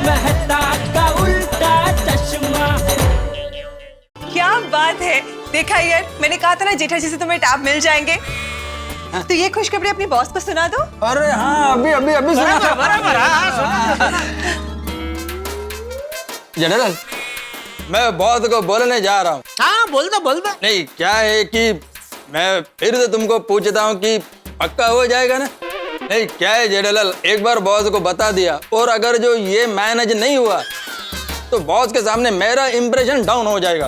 मेहता का उल्टा चश्मा। क्या बात है, देखा यार, मैंने कहा था ना जेठा जी से तुम्हें टैब मिल जाएंगे। तो ये खुशखबरी अपनी बॉस को सुना दो। अरे हाँ, अभी अभी अभी सुना। बराबर जनरल, मैं बॉस को बोलने जा रहा हूँ। हाँ, बोल दो। नहीं, क्या है कि मैं फिर से तुमको पूछता हूँ कि पक्का हो जाएगा ना? नहीं, क्या है जेठालाल, एक बार बॉस को बता दिया और अगर जो ये मैनेज नहीं हुआ तो बॉस के सामने मेरा इंप्रेशन डाउन हो जाएगा।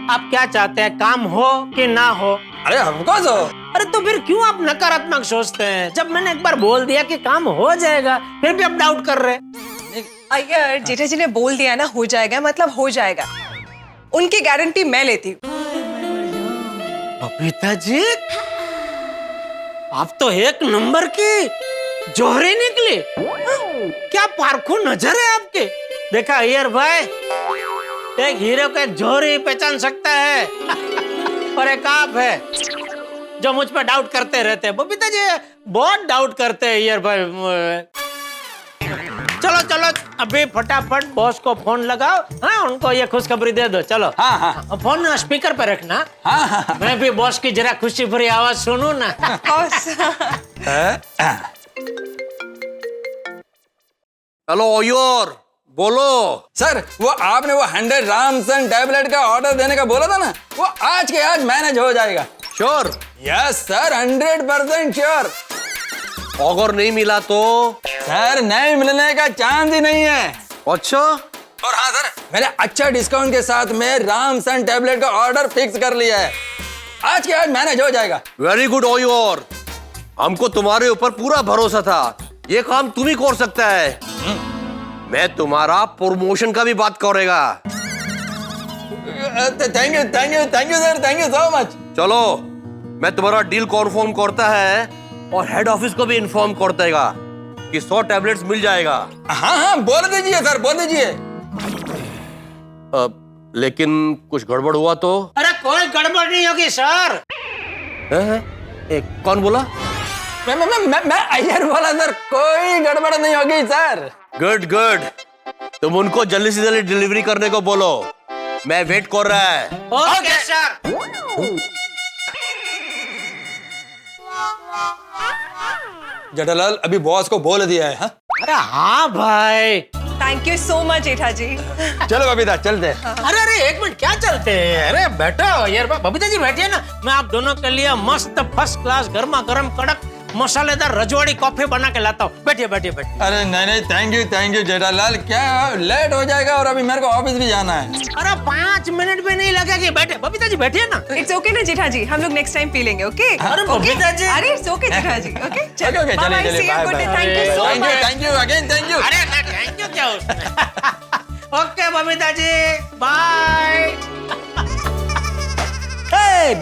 आप क्या चाहते हैं, काम हो कि ना हो? अरे हमको हो। अरे तो फिर क्यों आप नकारात्मक सोचते हैं? जब मैंने एक बार बोल दिया कि काम हो जाएगा, फिर भी आप डाउट कर रहे हैं। अय्यर, जेठा जी ने बोल दिया ना हो जाएगा मतलब हो जाएगा। उनकी गारंटी मैं लेती हूँ। बबीता जी, आप तो एक नंबर की जोहरी निकली। क्या पारखू नजर है आपके। देखा अय्यर भाई, एक हीरो के जोहरी पहचान सकता है और एक आप है जो मुझ पर डाउट करते रहते हैं। बबीता जी बहुत डाउट करते हैं अय्यर भाई। चलो अभी फटाफट बॉस को फोन लगाओ। हाँ, उनको ये खुशखबरी दे दो। चलो। हाँ। फोन स्पीकर पे रखना। हाँ। मैं भी बॉस की जरा खुशी भरी आवाज सुनूं ना। हेलो अय्यर, बोलो। सर, वो आपने वो 100 रामसन टैबलेट का ऑर्डर देने का बोला था ना, वो आज के आज मैनेज हो जाएगा। श्योर? Yes sir, 100% sure. अगर नहीं मिला तो? सर, नहीं मिलने का चांस ही नहीं है। अच्छा? और हाँ सर, मैंने अच्छा डिस्काउंट के साथ में रामसन टैबलेट का ऑर्डर फिक्स कर लिया है। आज के आज मैनेज हो जाएगा। वेरी गुड अय्यर, हमको तुम्हारे ऊपर पूरा भरोसा था। ये काम तुम ही कर सकता है। मैं तुम्हारा प्रमोशन का भी बात करेगा। Thank you sir, thank you so much. चलो, मैं तुम्हारा डील कन्फर्म करता है और हेड ऑफिस को भी इन्फॉर्म कर देगा कि 100 टैबलेट्स मिल जाएगा। हाँ, बोल दीजिए सर, बोल दीजिए। लेकिन कुछ गड़बड़ हुआ तो? अरे कोई गड़बड़ नहीं होगी सर। कौन बोला? मैं अय्यर बोला सर, कोई गड़बड़ नहीं होगी सर। गुड। तुम उनको जल्दी से जल्दी डिलीवरी करने को बोलो, मैं वेट कर रहा है। Okay sir. जेठालाल, अभी बॉस को बोल दिया है। हाँ? अरे हाँ भाई। थैंक यू सो मच जेठा जी। चलो बबीता, चलते। अरे एक मिनट, क्या चलते हैं? अरे बैठो यार, बबीता जी बैठिए ना। मैं आप दोनों के लिए मस्त फर्स्ट क्लास गर्मा गर्म कड़क मसालेदार रजवाड़ी कॉफी बना के लाता हूँ। बैठिए। अरे नहीं, थैंक यू जेठालाल। क्या लेट हो जाएगा और अभी मेरे को ऑफिस भी जाना है। अरे 5 मिनट भी नहीं लगेगी। बैठे बबीता जी, बैठिए ना। इट्स ओके ना जेठा जी, हम लोग नेक्स्ट टाइम पी लेंगे। ओके? अरे बबीता जी। अरे it's okay Jetha ji. Okay चलो, चलिए, bye, thank you so much. Thank you again, thank you. अरे ना, थैंक यू क्या उसमें। Okay Babita ji, bye.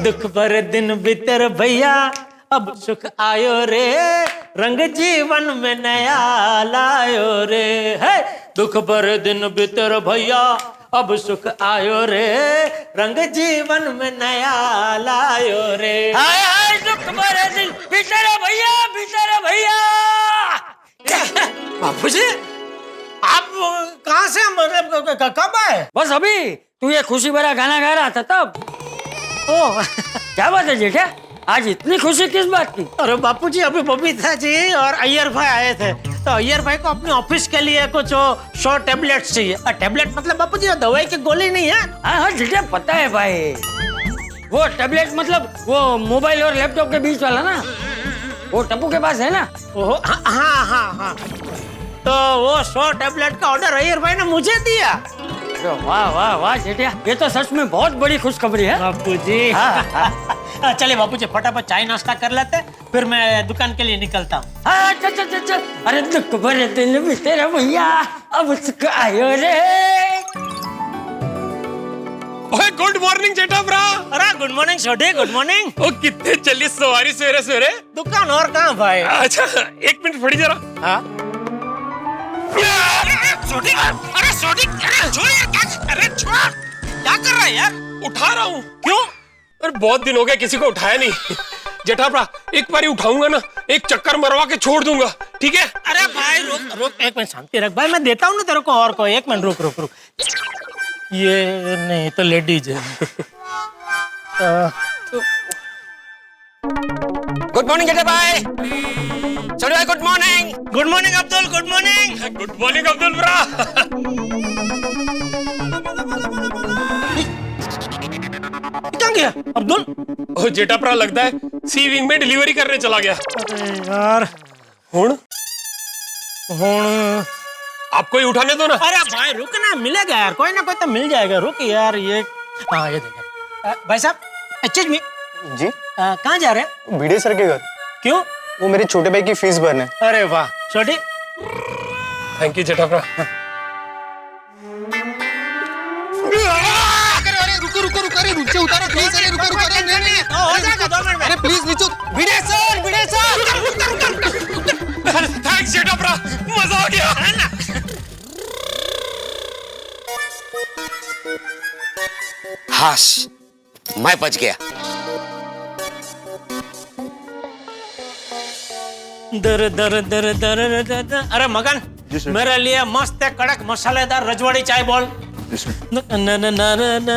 दुख भरे दिन बीतर भैया, अब सुख आयो रे, रंग जीवन में नया लायो रे। है दुख भरे दिन बीतर भैया, अब सुख आयो रे, रंग जीवन में नया लायो रे। हाय दुख भरे दिन बीतर भैया। बापू जी, आप कहाँ से, मतलब कब आए? बस अभी तू ये खुशी भरा गाना गा रहा था तब। ओह, क्या बात है जेठा, आज इतनी खुशी किस बात की? अरे बापू जी, अभी बबीता जी और अय्यर भाई आए थे, तो अय्यर भाई को अपने ऑफिस के लिए कुछ 100 टैबलेट्स चाहिए। टैबलेट मतलब बापू जी दवाई की गोली नहीं है। हाँ जेठा, पता है भाई। वो टैबलेट मतलब वो मोबाइल और लैपटॉप के बीच वाला ना, वो टप्पू के पास है ना। ओहो, हाँ। तो वो 100 टैबलेट का ऑर्डर अय्यर भाई ने मुझे दिया। वाह जेठा, ये तो सच में बहुत बड़ी खुशखबरी है बापू जी। चलिए बापू जी, फटाफट चाय नाश्ता कर लेते, फिर मैं दुकान के लिए निकलता हूँ। चल। अरे दुख भरे दिन भी तेरा भैया, अब सुख आयो रे। ओए गुड मॉर्निंग जेठा ब्रा। अरे गुड मॉर्निंग छोटे, गुड मॉर्निंग। ओ कितने जल्दी सवारी सवेरे। दुकान और कहाँ भाई? अच्छा, एक मिनट फड़ी जरा। हाँ? क्या कर रहा है यार? उठा रहा हूँ। क्यों? अरे बहुत दिन हो गए किसी को उठाया नहीं। जेठा ब्रा, एक बारी उठाऊंगा ना, एक चक्कर मरवा के छोड़ दूंगा, ठीक है? अरे भाई रुक रुक, एक मिनट शांति रख भाई, मैं देता हूँ ना तेरे को और को। एक मिनट रुक रुक रुक, ये नहीं तो लेडीज है। गुड मॉर्निंग जेठा भाई। छोटे भाई good morning. Good morning Abdul, good morning. Good morning Abdul ब्रा। क्या गया अब्दुल? ओ जेठा ब्रा लगता है सी विंग में डिलीवरी करने चला गया। अरे यार, हुण हुण आपको ही उठाने दो ना। अरे भाई रुक ना, मिलेगा यार, कोई ना कोई तो मिल जाएगा। रुक यार, ये हाँ ये देखा। भाई साहब, एक्सक्यूज मी, जी कहाँ जा रहे हैं? भिड़े सर के घर। क्यों? वो मेरे छोटे भाई की फीस भरने। अरे वाह छोटी। थैंक यू जेठा ब्रा। अरे रुको रुको रुको, अरे नीचे उतारो प्लीज। अरे रुको रुको, अरे नहीं हो जाएगा 2 मिनट में। अरे प्लीज नीचे। भिड़े सर, भिड़े सर। थैंक्स जेठा ब्रा, मजा आ गया। हाश, मैं बच गया। दर दर दर दर दर दर। अरे मगन, मेरे लिए मस्त है कड़क मसालेदार रजवाड़ी चाय बोल। न न न न न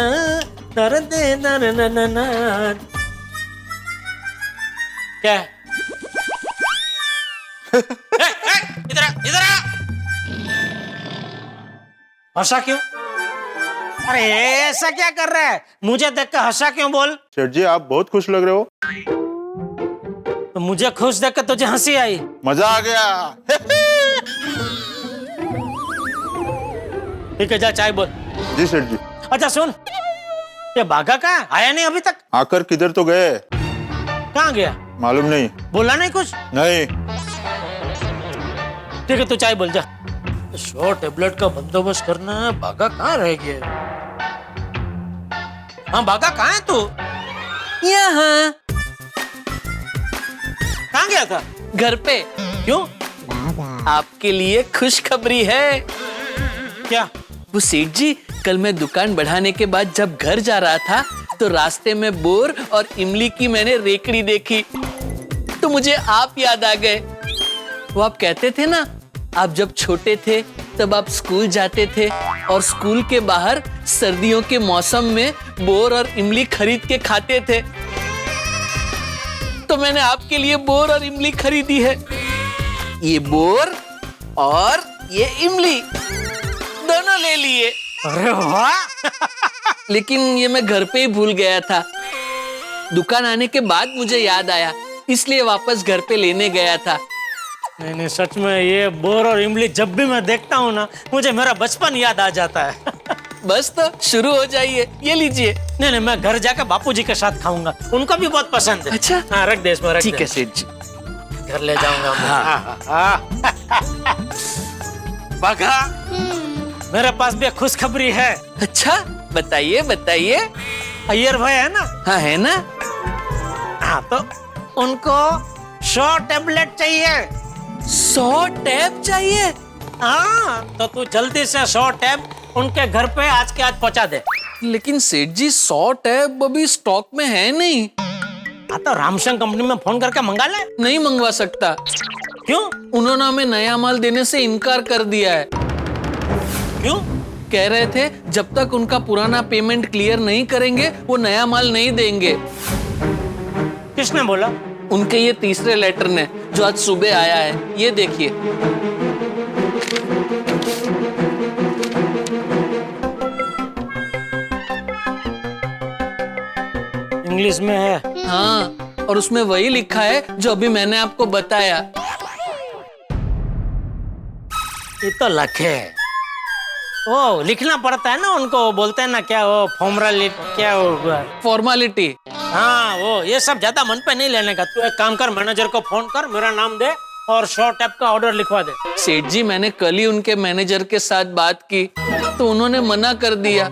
दर दे दर न न न। क्या है? इधर आ, इधर आ। हंसा क्यों? अरे ऐसा क्या कर रहा है? मुझे देख कर हंसा क्यों बोल? सेठ जी आप बहुत खुश लग रहे हो। तो मुझे खुश देख कर तुझे हंसी आई? मजा आ गया। ठीक है, जा चाय बोल। जी सेठ जी। अच्छा सुन, ये भागा कहाँ है? आया नहीं अभी तक? आकर किधर तो गए, कहाँ गया? मालूम नहीं। बोला नहीं कुछ? नहीं। ठीक है, तू चाय बोल जा। शो टेबलेट का बंदोबस्त करना है। भागा कहाँ रह गया? हाँ भागा कहाँ है तू? यहाँ कहाँ गया था? घर पे। क्यों? आपके लिए खुशखबरी है। क्या? वो सेठ जी, कल मैं दुकान बढ़ाने के बाद जब घर जा रहा था तो रास्ते में बोर और इमली की मैंने रेकड़ी देखी, तो मुझे आप याद आ गए। वो आप कहते थे ना, आप जब छोटे थे तब आप स्कूल जाते थे और स्कूल के बाहर सर्दियों के मौसम में बोर और इमली खरीद के खाते थे। तो मैंने आपके लिए बोर और इमली खरीदी है। ये बोर और ये इमली दोनों ले लिए। अरे वाह। लेकिन ये मैं घर पे ही भूल गया था। दुकान आने के बाद मुझे याद आया, इसलिए वापस घर पे लेने गया था। नहीं नहीं, सच में ये बोर और इमली जब भी मैं देखता हूँ ना, मुझे मेरा बचपन याद आ जाता है। बस तो शुरू हो जाइए, ये लीजिए। नहीं नहीं, मैं घर जाकर बापूजी के साथ खाऊंगा, उनको भी बहुत पसंद है। अच्छा? हाँ रख दे इसमें, रख ठीक दे। है सेठ जी। घर ले जाऊंगा मैं। बघा, मेरे पास भी खुशखबरी है। अच्छा बताइए बताइए। अय्यर भाई है ना? हाँ है ना। हाँ तो उनको 100 टेबलेट चाहिए। 100 टैब चाहिए? हाँ तो तू जल्दी से 100 टैब उनके घर पे आज के आज पहुंचा दे। लेकिन सेठ जी 100 टैब अभी स्टॉक में है नहीं। हाँ तो रामशंकर कंपनी में फोन करके मंगा ले। नहीं मंगवा सकता। क्यों? उन्होंने हमें नया माल देने से इनकार कर दिया है। क्यों? कह रहे थे जब तक उनका पुराना पेमेंट क्लियर नहीं करेंगे वो नया माल नहीं देंगे। किसने बोला? उनके ये तीसरे लेटर ने, जो आज सुबह आया है। ये देखिए। इंग्लिश में है। हाँ, और उसमें वही लिखा है जो अभी मैंने आपको बताया। ये तो लख है। ओ लिखना पड़ता है ना उनको, बोलते हैं ना क्या वो फॉर्मलिटी, क्या वो फॉर्मेलिटी। हाँ वो ये सब ज्यादा मन पे नहीं लेने का। तू एक काम कर, मैनेजर को फोन कर, मेरा नाम दे और 100 टैब का ऑर्डर लिखवा दे। सेठ जी मैंने कल ही उनके मैनेजर के साथ बात की तो उन्होंने मना कर दिया।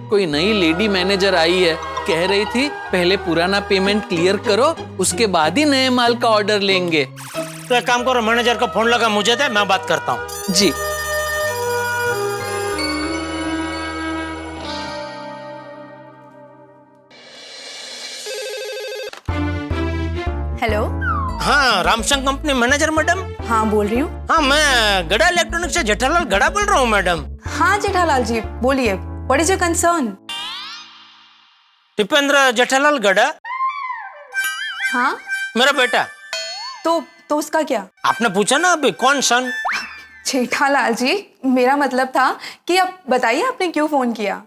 कोई नई लेडी मैनेजर आई है, कह रही थी पहले पुराना पेमेंट क्लियर करो, उसके बाद ही नए माल का ऑर्डर लेंगे। तो एक काम करो, मैनेजर को फोन लगा मुझे दे, मैं बात करता हूँ। जी। हेलो। हाँ रामशंकर कंपनी मैनेजर मैडम। हाँ बोल रही हूँ। हाँ, मैं गड़ा इलेक्ट्रॉनिक्स से जेठालाल गड़ा बोल रहा हूँ मैडम। हाँ जेठालाल जी बोलिए, what is your concern? Tipendra Jethalal गड़ा हाँ मेरा बेटा। तो उसका क्या? आपने पूछा ना अभी कौन सन। जेठालाल जी मेरा मतलब था कि आप बताइए आपने क्यों फोन किया?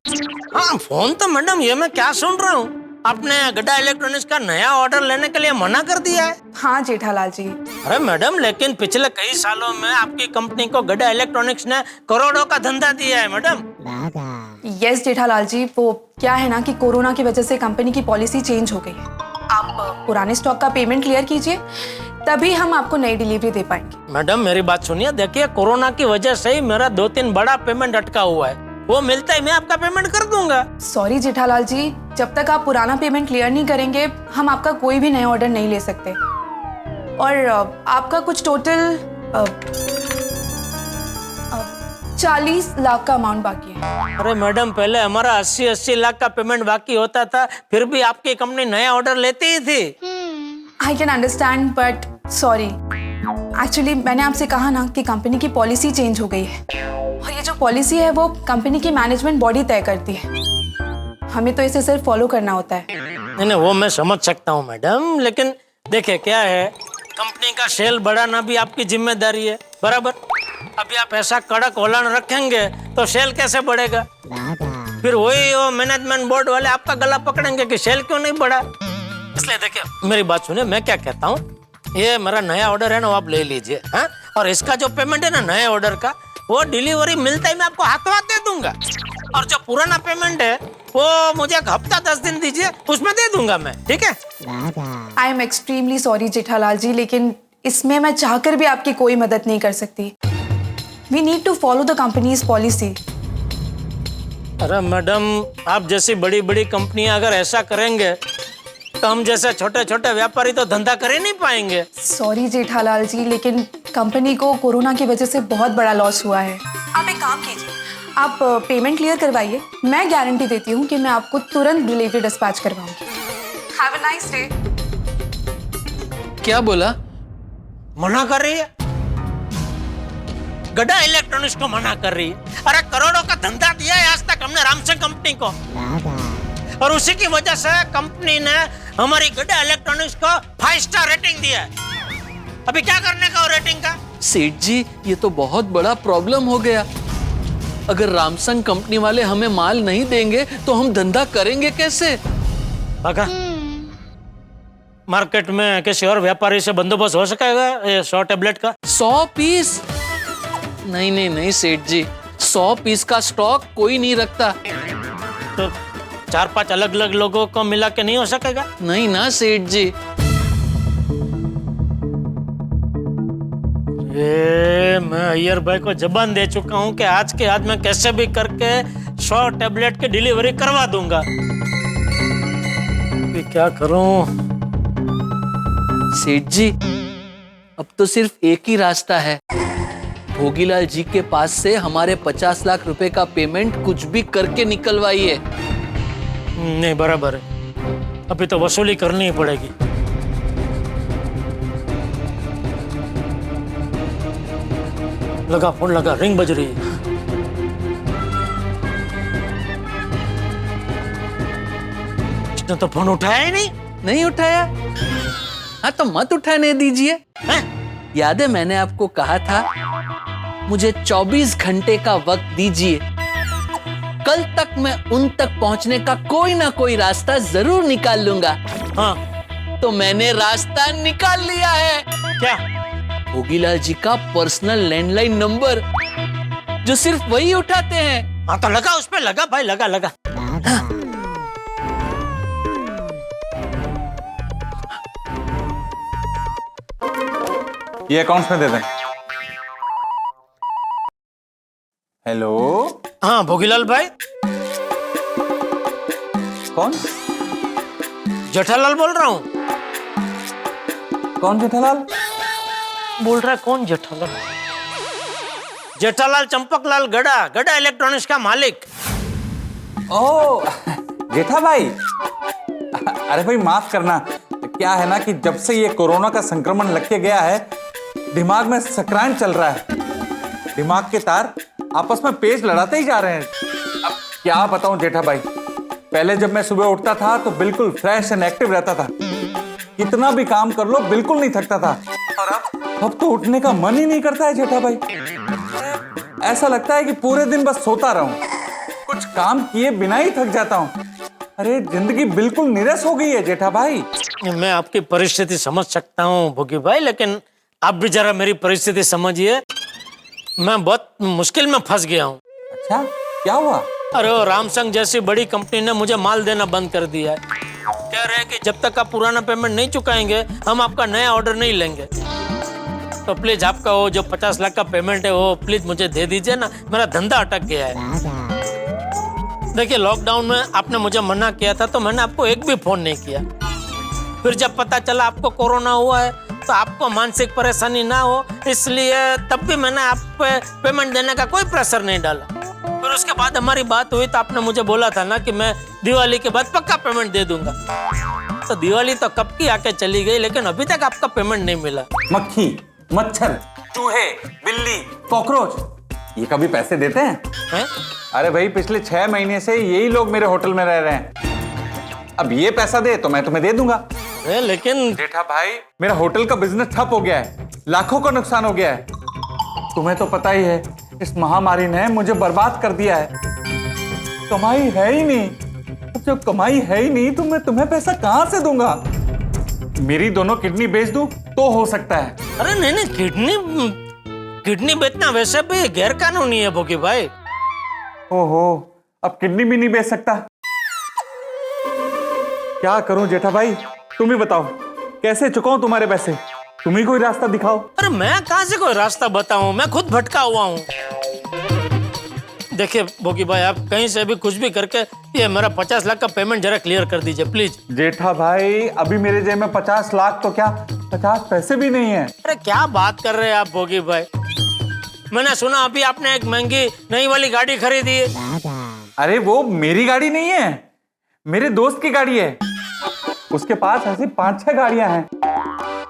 हाँ फोन तो मैडम ये मैं क्या सुन रहा हूँ, आपने गड्ढा इलेक्ट्रॉनिक्स का नया ऑर्डर लेने के लिए मना कर दिया है। हाँ जेठालाल जी। अरे मैडम लेकिन पिछले कई सालों में आपकी कंपनी को गड्ढा इलेक्ट्रॉनिक्स ने करोड़ों का धंधा दिया है मैडम। यस जेठालाल जी, वो क्या है ना कि कोरोना की वजह से कंपनी की पॉलिसी चेंज हो गई है। आप पुराने स्टॉक का पेमेंट क्लियर कीजिए, तभी हम आपको नई डिलीवरी दे पाएंगे। मैडम मेरी बात सुनिए, देखिए कोरोना की वजह से ही मेरा 2-3 बड़ा पेमेंट अटका हुआ है, वो मिलता ही मैं आपका पेमेंट कर दूंगा। सॉरी जेठालाल जी, जब तक आप पुराना पेमेंट क्लियर नहीं करेंगे हम आपका कोई भी नया ऑर्डर नहीं ले सकते। और आपका कुछ टोटल 40 लाख का अमाउंट बाकी है। अरे मैडम पहले हमारा 80-80 लाख का पेमेंट बाकी होता था, फिर भी आपकी कंपनी नया ऑर्डर लेती ही थी। I can understand but sorry, actually मैंने आपसे कहा ना कि कंपनी की पॉलिसी चेंज हो गई है और ये जो पॉलिसी है वो कंपनी की मैनेजमेंट बॉडी तय करती है, हमें तो इसे सिर्फ फॉलो करना होता है। नहीं वो मैं समझ सकता हूँ मैडम, लेकिन देखिए क्या है, कंपनी का सेल बढ़ाना भी आपकी जिम्मेदारी है, बराबर। अभी आप ऐसा कड़क वॉलन रखेंगे तो सेल कैसे बढ़ेगा? फिर वही वो मैनेजमेंट बोर्ड वाले आपका गला पकड़ेंगे कि सेल क्यों नहीं बढ़ा। इसलिए देखिए मेरी बात सुनिए, मैं क्या कहता हूँ, ये मेरा नया ऑर्डर है ना, वो आप ले लीजिए। हाँ, और इसका जो पेमेंट है ना नए ऑर्डर का, वो डिलीवरी मिलता ही मैं आपको हाथों हाथ दे दूंगा। और जो पुराना पेमेंट है वो मुझे एक हफ्ता 10 दिन दीजिए, उसमें दे दूंगा मैं, ठीक है? I am extremely sorry Jethalal ji, लेकिन इसमें मैं चाहकर भी आपकी कोई मदद नहीं कर सकती। We need to follow the company's policy. अरे मैडम आप जैसी बड़ी बड़ी कंपनियां अगर ऐसा करेंगे तो हम जैसे छोटे छोटे व्यापारी तो धंधा कर ही नहीं पाएंगे। सॉरी जेठालाल जी, लेकिन कंपनी को कोरोना की वजह से बहुत बड़ा लॉस हुआ है। आप एक काम कीजिए, आप पेमेंट क्लियर करवाइए, मैं गारंटी देती हूँ कि मैं आपको तुरंत डिलीवरी डिस्पैच करवाऊंगी। Have a nice day. क्या बोला? मना कर रही है, गड्ढा इलेक्ट्रॉनिक्स को मना कर रही है। अरे करोड़ों का धंधा दिया है आज तक हमने रामसंग कंपनी को, और उसी की वजह से कंपनी ने हमारी गड्ढा इलेक्ट्रॉनिक्स को 5 स्टार रेटिंग दिया है। अभी क्या करने का रेटिंग का? सेठ जी ये तो बहुत बड़ा प्रॉब्लम हो गया। अगर रामसंग कंपनी वाले हमें माल नहीं देंगे तो हम धंधा करेंगे कैसे? बाका मार्केट में किसी और व्यापारी से बंदोबस्त हो सकेगा ये 100 टेबलेट का? 100 पीस? नहीं नहीं नहीं सेठ जी, 100 पीस का स्टॉक कोई नहीं रखता। तो 4-5 अलग अलग लोगों को मिला के नहीं हो सकेगा? नहीं ना सेठ जी। मैं अय्यर भाई को जबान दे चुका हूं कि आज के आज मैं कैसे भी करके 100 टेबलेट की डिलीवरी करवा दूंगा। क्या करूं? सेठ जी अब तो सिर्फ एक ही रास्ता है, भोगीलाल जी के पास से हमारे 50 लाख रुपए का पेमेंट कुछ भी करके निकलवाइए। नहीं बराबर है, अभी तो वसूली करनी ही पड़ेगी। लगा फोन, लगा, रिंग बज रही है। इसने तो फोन उठाया ही नहीं। नहीं उठाया? हाँ तो मत उठाने दीजिए। याद है मैंने आपको कहा था मुझे 24 घंटे का वक्त दीजिए, कल तक मैं उन तक पहुंचने का कोई ना कोई रास्ता जरूर निकाल लूंगा। हाँ तो मैंने रास्ता निकाल लिया है। क्या? भोगीलाल जी का पर्सनल लैंडलाइन नंबर, जो सिर्फ वही उठाते हैं। हाँ तो लगा उस पे, लगा भाई, लगा लगा। ये अकाउंट्स में दे दें। हेलो, हाँ भोगीलाल भाई। कौन? जेठालाल बोल रहा हूँ। कौन जेठालाल? बोल रहा है कौन जेठालाल? जेठालाल चंपकलाल गड़ा, गड़ा इलेक्ट्रॉनिक्स का मालिक। ओह जेठा भाई, अरे भाई माफ करना, क्या है ना कि जब से ये कोरोना का संक्रमण लग के गया है दिमाग में सकरांत चल रहा है। दिमाग के तार आपस में पेच लड़ाते ही जा रहे हैं। अब क्या बताऊं जेठा भाई, पहले जब मैं सुबह उठता था तो बिल्कुल फ्रेश एंड एक्टिव रहता था, कितना भी काम कर लो बिल्कुल नहीं थकता था। और अब तो उठने का मन ही नहीं करता है जेठा भाई। ऐसा लगता है कि पूरे दिन बस सोता रहूं, कुछ काम किए बिना ही थक जाता हूं। अरे जिंदगी बिल्कुल नीरस हो गई है जेठा भाई। मैं आपकी परिस्थिति समझ सकता हूँ भोगी भाई, लेकिन आप भी जरा मेरी परिस्थिति समझिए। मैं बहुत मुश्किल में फंस गया हूँ। अच्छा, क्या हुआ? अरे वो रामसंग जैसी बड़ी कंपनी ने मुझे माल देना बंद कर दिया है। कह रहे हैं कि जब तक आप पुराना पेमेंट नहीं चुकाएंगे हम आपका नया ऑर्डर नहीं लेंगे। तो प्लीज आपका वो जो 50 लाख का पेमेंट है वो प्लीज मुझे दे दीजिए ना, मेरा धंधा अटक गया है। देखिए लॉकडाउन में आपने मुझे मना किया था तो मैंने आपको एक भी फोन नहीं किया। फिर जब पता चला आपको कोरोना हुआ है तो आपको मानसिक परेशानी ना हो इसलिए तब भी मैंने आप पे पेमेंट देने का कोई प्रेशर नहीं डाला। फिर उसके बाद हमारी बात हुई तो आपने मुझे बोला था ना कि मैं दिवाली के बाद पक्का पेमेंट दे दूंगा। तो दिवाली तो कब की आके चली गई लेकिन अभी तक आपका पेमेंट नहीं मिला। मक्खी, मच्छर, चूहे, बिल्ली, कॉकरोच, ये कभी पैसे देते हैं? अरे भाई पिछले 6 महीने से यही लोग मेरे होटल में रह रहे हैं। अब ये पैसा दे तो मैं तुम्हें दे दूंगा। लेकिन जेठा भाई मेरा होटल का बिजनेस ठप हो गया है, लाखों का नुकसान हो गया है। तुम्हें तो पता ही है इस महामारी ने मुझे बर्बाद कर दिया है। कमाई है ही नहीं। अब जब कमाई है ही नहीं तो मैं तुम्हें पैसा कहां से दूंगा? मेरी दोनों किडनी बेच दूं तो हो सकता है। अरे नहीं, किडनी बेचना वैसे भी गैर कानूनी है भोगी भाई। ओहो, अब किडनी भी नहीं बेच सकता। क्या करूं जेठा भाई, तुम ही बताओ कैसे चुकाऊं तुम्हारे पैसे? तुम ही कोई रास्ता दिखाओ। अरे मैं कहां से कोई रास्ता बताऊं, मैं खुद भटका हुआ हूं। देखिए भोगी भाई आप कहीं से भी कुछ भी करके ये मेरा 50 लाख का पेमेंट जरा क्लियर कर दीजिए प्लीज। जेठा भाई अभी मेरे जेब में 50 लाख तो क्या 50 पैसे भी नहीं है। अरे क्या बात कर रहे हैं आप भोगी भाई, मैंने सुना अभी आपने एक महंगी नई वाली गाड़ी खरीदी है। अरे वो मेरी गाड़ी नहीं है, मेरे दोस्त की गाड़ी है। उसके पास ऐसी 5-6 गाड़ियां हैं,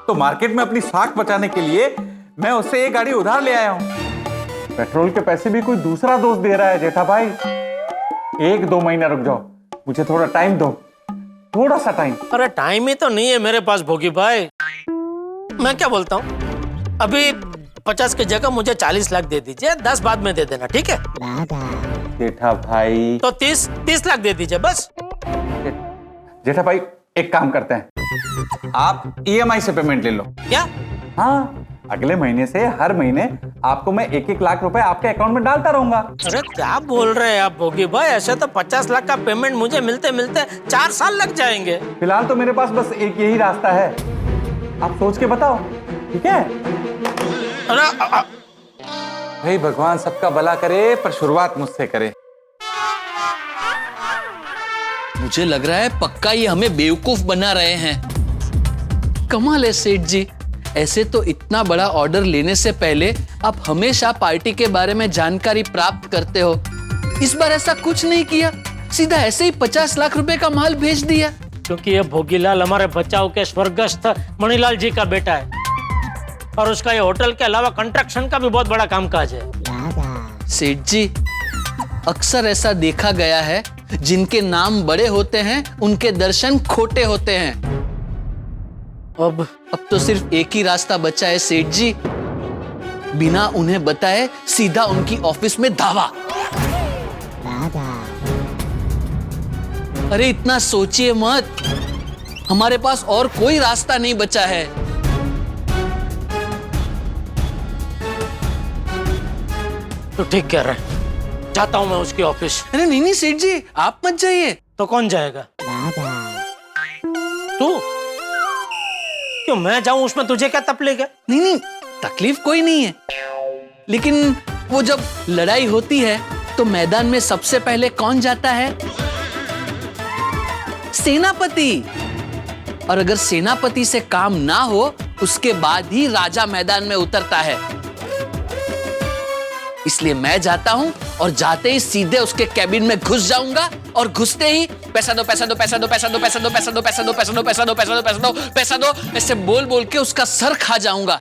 तो मार्केट में अपनी साख बचाने के लिए मैं उससे एक गाड़ी उधार ले आया हूं। पेट्रोल के पैसे भी कोई दूसरा दोस्त दे रहा है जेठा भाई। 1-2 महीना रुक जाओ, मुझे थोड़ा टाइम दो, थोड़ा सा टाइम। अरे टाइम ही तो नहीं है मेरे पास भोगी भाई। मैं क्या बोलता हूँ अभी 50 की जगह मुझे 40 लाख दे दीजिए, 10 बाद में दे देना, ठीक है? जेठा भाई तो 30 लाख दे दीजिए बस। जेठा भाई एक काम करते हैं, आप EMI से पेमेंट ले लो। क्या? हाँ, अगले महीने से हर महीने आपको मैं 1-1 लाख रुपए आपके अकाउंट में डालता रहूंगा। अरे क्या बोल रहे हैं आप भोगी भाई, ऐसे तो 50 लाख का पेमेंट मुझे मिलते मिलते 4 साल लग जाएंगे। फिलहाल तो मेरे पास बस एक यही रास्ता है, आप सोच के बताओ, ठीक है? अरे भाई भगवान सबका भला करे पर शुरुआत मुझसे करे। मुझे लग रहा है पक्का ये हमें बेवकूफ बना रहे हैं। कमाल है सेठ जी, ऐसे तो इतना बड़ा ऑर्डर लेने से पहले आप हमेशा पार्टी के बारे में जानकारी प्राप्त करते हो। इस बार ऐसा कुछ नहीं किया, सीधा ऐसे ही 50 लाख रुपए का माल भेज दिया। क्योंकि ये भोगीलाल हमारे बचाव के स्वर्गस्थ मणिलाल जी का बेटा है और उसका ये होटल के अलावा कंस्ट्रक्शन का भी बहुत बड़ा कामकाज है। सेठ जी, अक्सर ऐसा देखा गया है जिनके नाम बड़े होते हैं उनके दर्शन खोटे होते हैं। अब तो सिर्फ एक ही रास्ता बचा है सेठ जी, बिना उन्हें बताए सीधा उनकी ऑफिस में धावा। अरे इतना सोचिए मत, हमारे पास और कोई रास्ता नहीं बचा है। तो ठीक कह रहे हैं, जाता हूं मैं उसकी ऑफिस। अरे नहीं सेठ जी, आप मत जाइए। तो कौन जाएगा? तू? क्यों मैं जाऊं उसमें तुझे क्या तकलीफ है? नहीं, तकलीफ कोई नहीं है, लेकिन वो जब लड़ाई होती है तो मैदान में सबसे पहले कौन जाता है? सेनापति। और अगर सेनापति से काम ना हो उसके बाद ही राजा मैदान में उतरता है। इसलिए मैं जाता हूं और जाते ही सीधे उसके कैबिन में घुस जाऊंगा और घुसते ही पैसा दो पैसा दो पैसा दो पैसा दो पैसा दो पैसा दो पैसा दो पैसा दो पैसा दो पैसा दो पैसा दो पैसा दो ऐसे बोल बोल के उसका सर खा जाऊंगा।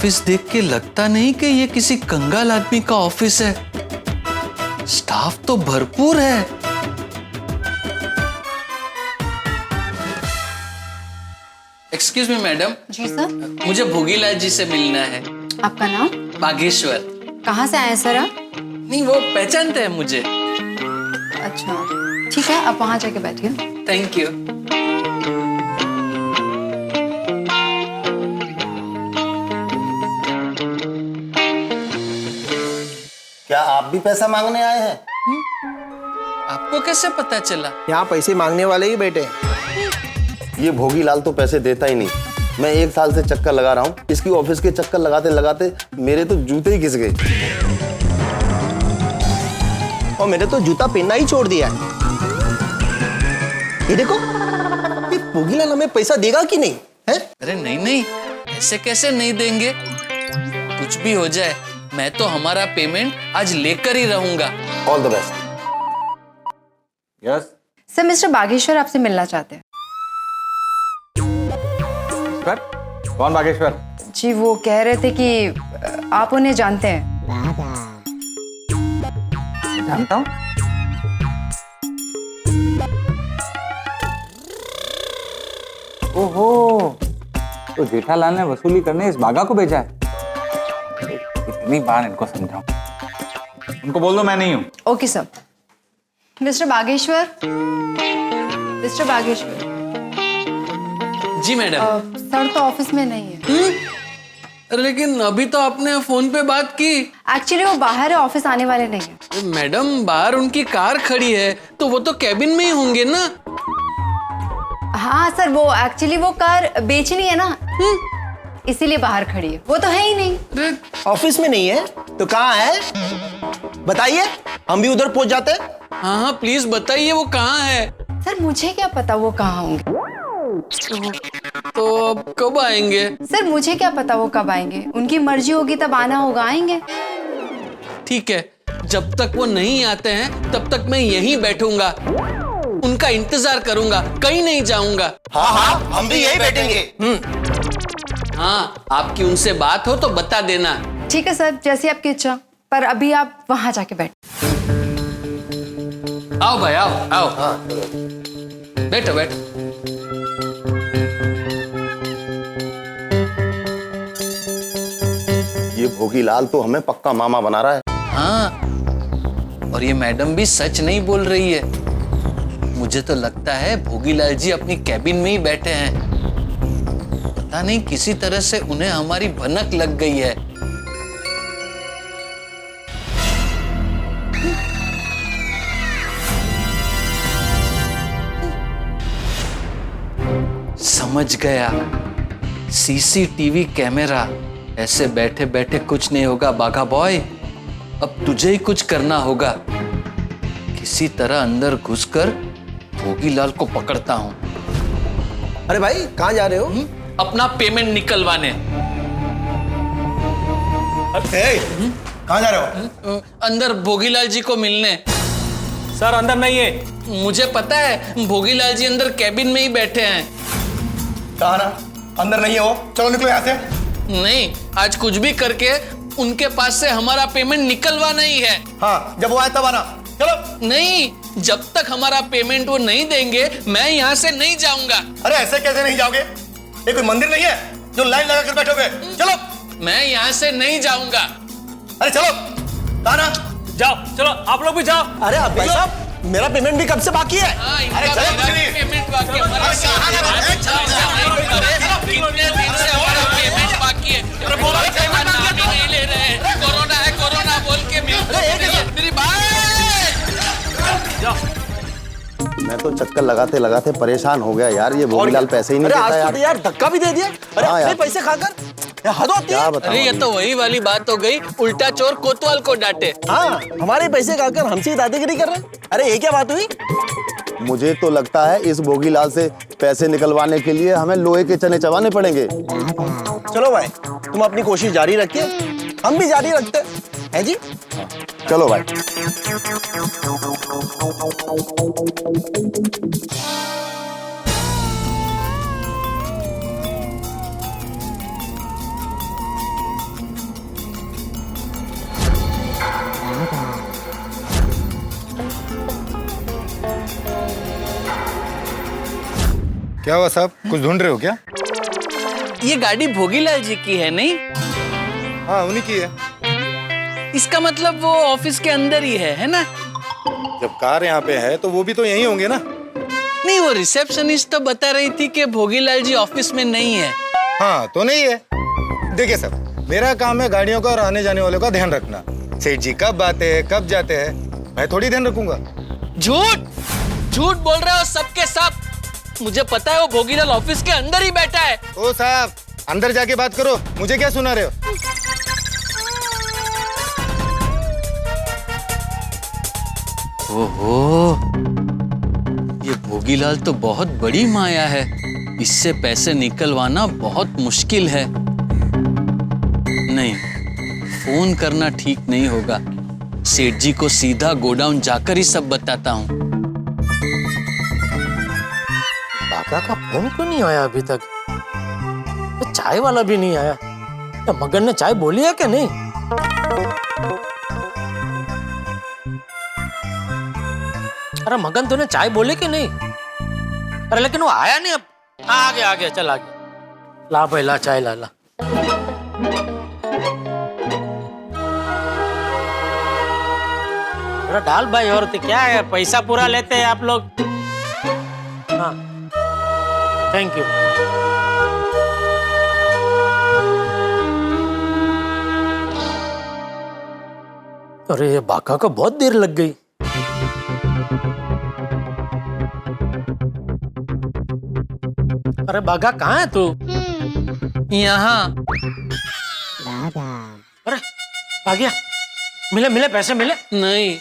ऑफिस देख के लगता नहीं कि ये किसी कंगाल आदमी का ऑफिस है। स्टाफ तो भरपूर है। Excuse me madam. जी सर। मुझे भोगीलाल जी से मिलना है। आपका नाम? बागेश्वर। कहाँ से आए हैं सर आप? नहीं, वो पहचानते हैं मुझे। अच्छा ठीक है, आप वहाँ जाके बैठिए। Thank you. क्या आप भी पैसा मांगने आए हैं? आपको कैसे पता चला? यहाँ पैसे मांगने वाले ही बैठे हैं। ये भोगीलाल तो पैसे देता ही नहीं। मैं 1 साल से चक्कर लगा रहा हूँ, इसकी ऑफिस के चक्कर लगाते लगाते मेरे तो जूते ही घिस गए और मैंने तो जूता पहनना ही छोड़ दिया है। ये देखो, ये भोगीलाल हमें पैसा देगा कि नहीं है? अरे नहीं नहीं, ऐसे कैसे नहीं देंगे? कुछ भी हो जाए, मैं तो हमारा पेमेंट आज लेकर ही रहूंगा। All the best. Yes sir, mister Bageshwar आपसे मिलना चाहते हैं। सर, कौन बागेश्वर? जी वो कह रहे थे कि आप उन्हें जानते हैं। जानता हूँ। ओहो, तो जेठालाल ने वसूली करने इस बागा को भेजा है। कितनी बार इनको समझाऊं। उनको बोल दो मैं नहीं हूं। Okay sir. Mister Bageshwar, mister Bageshwar. जी मैडम। सर तो ऑफिस में नहीं है। लेकिन अभी तो आपने फोन पे बात की। एक्चुअली वो बाहर है, ऑफिस आने वाले नहीं है। मैडम, बाहर उनकी कार खड़ी है, तो वो तो कैबिन में ही होंगे ना? हाँ सर, वो एक्चुअली वो कार बेचनी है ना, इसीलिए बाहर खड़ी है। वो तो है ही नहीं। ऑफिस में नहीं है तो कहाँ है? बताइए, हम भी उधर पहुंच जाते हैं। हाँ हाँ प्लीज बताइए वो कहाँ है। सर मुझे क्या पता वो कहाँ होंगे। तो अब कब आएंगे? सर मुझे क्या पता वो कब आएंगे, उनकी मर्जी होगी तब आना होगा, आएंगे। ठीक है, जब तक वो नहीं आते हैं तब तक मैं यहीं बैठूंगा, उनका इंतजार करूंगा, कहीं नहीं जाऊंगा। हाँ हाँ, हम भी यही बैठेंगे। हाँ, आपकी उनसे बात हो तो बता देना। ठीक है सर, जैसी आपकी इच्छा, पर अभी आप वहां जाके बैठ। आओ भाई, आओ आओ। हाँ। बैठो बैठो। ये भोगीलाल तो हमें पक्का मामा बना रहा है। हाँ, और ये मैडम भी सच नहीं बोल रही है। मुझे तो लगता है भोगीलाल जी अपनी कैबिन में ही बैठे हैं। पता नहीं किसी तरह से उन्हें हमारी भनक लग गई है। समझ गया, सीसीटीवी कैमरा। ऐसे बैठे बैठे कुछ नहीं होगा बाघा बॉय, अब तुझे ही कुछ करना होगा। किसी तरह अंदर घुसकर भोगीलाल को पकड़ता हूं। अरे भाई, कहाँ जा रहे हो? अपना पेमेंट निकलवाने। कहाँ जा रहे हो? अंदर भोगीलाल जी को मिलने। सर अंदर नहीं है। मुझे पता है, भोगीलाल जी अंदर कैबिन में ही बैठे हैं। कहाँ ना? अंदर नहीं है वो। चलो निकलो यहाँ से। नहीं, आज कुछ भी करके उनके पास से हमारा पेमेंट निकलवाना ही है। हाँ, जब वो आए तब आना। चलो। नहीं, जब तक हमारा पेमेंट वो नहीं देंगे मैं यहाँ से नहीं जाऊंगा। अरे ऐसे कैसे नहीं जाओगे? ये कोई मंदिर नहीं है जो लाइन लगा कर बैठोगे। चलो। मैं यहाँ से नहीं जाऊंगा। अरे चलो, ताना। जाओ, चलो आप लोग भी जाओ। अरे भाई साहब, मेरा पेमेंट भी कब से बाकी है? अरे पेमेंट बाकी है। कितने दिन से हमारा पेमेंट बाकी है। नाम ही नहीं ले रहे हैं। कोरोना है, कोरोना बोल के मेरी बात। मैं तो चक्कर लगाते लगाते परेशान हो गया यार। ये भोगीलाल पैसे ही नहीं देता यार। यार धक्का भी दे दिया। अरे अपने पैसे खाकर हद होती है। अरे ये तो वही वाली बात हो गई, उल्टा चोर कोतवाल को डांटे। हाँ, हमारे पैसे खाकर हमसे दादागिरी कर रहे हैं। अरे ये क्या बात हुई? मुझे तो लगता है इस भोगीलाल से पैसे निकलवाने के लिए हमें लोहे के चने चबाने पड़ेंगे। चलो भाई, तुम अपनी कोशिश जारी रखिए, हम भी जारी रखते हैं जी। चलो भाई। क्या हुआ साहब, कुछ ढूंढ रहे हो क्या? ये गाड़ी भोगीलाल जी की है नहीं? हाँ उन्हीं की है। इसका मतलब वो ऑफिस के अंदर ही है ना? जब कार यहाँ पे है तो वो भी तो यहीं होंगे ना। नहीं, वो रिसेप्शनिस्ट तो बता रही थी कि भोगीलाल जी ऑफिस में नहीं है। हाँ तो नहीं है। देखिए साहब, मेरा काम है गाड़ियों का और आने जाने वालों का ध्यान रखना। सेठ जी कब आते हैं कब जाते हैं मैं थोड़ी ध्यान रखूंगा। झूठ झूठ बोल रहे हो सबके सब। मुझे पता है वो भोगीलाल ऑफिस के अंदर ही बैठा है। ओ साहब, अंदर जाके बात करो, मुझे क्या सुना रहे हो? ओहो, ये भोगीलाल तो बहुत बड़ी माया है। इससे पैसे निकलवाना बहुत मुश्किल है। नहीं, फोन करना ठीक नहीं होगा। सेठ जी को सीधा गोडाउन जाकर ही सब बताता हूँ। बाका का फोन क्यों नहीं आया अभी तक? तो चाय वाला भी नहीं आया। क्या मगन ने चाय बोली है क्या नहीं? अरे मगन तूने चाय बोली कि नहीं? अरे लेकिन वो आया नहीं। अब आ गया चल आ गया। ला भाई ला चाय ला। अरे डाल भाई, और तो क्या है, पैसा पूरा लेते हैं आप लोग। हाँ थैंक यू। अरे ये बाका को बहुत देर लग गई। अरे बागा कहाँ है तू? यहाँ। अरे आ गया। मिले पैसे मिले? नहीं।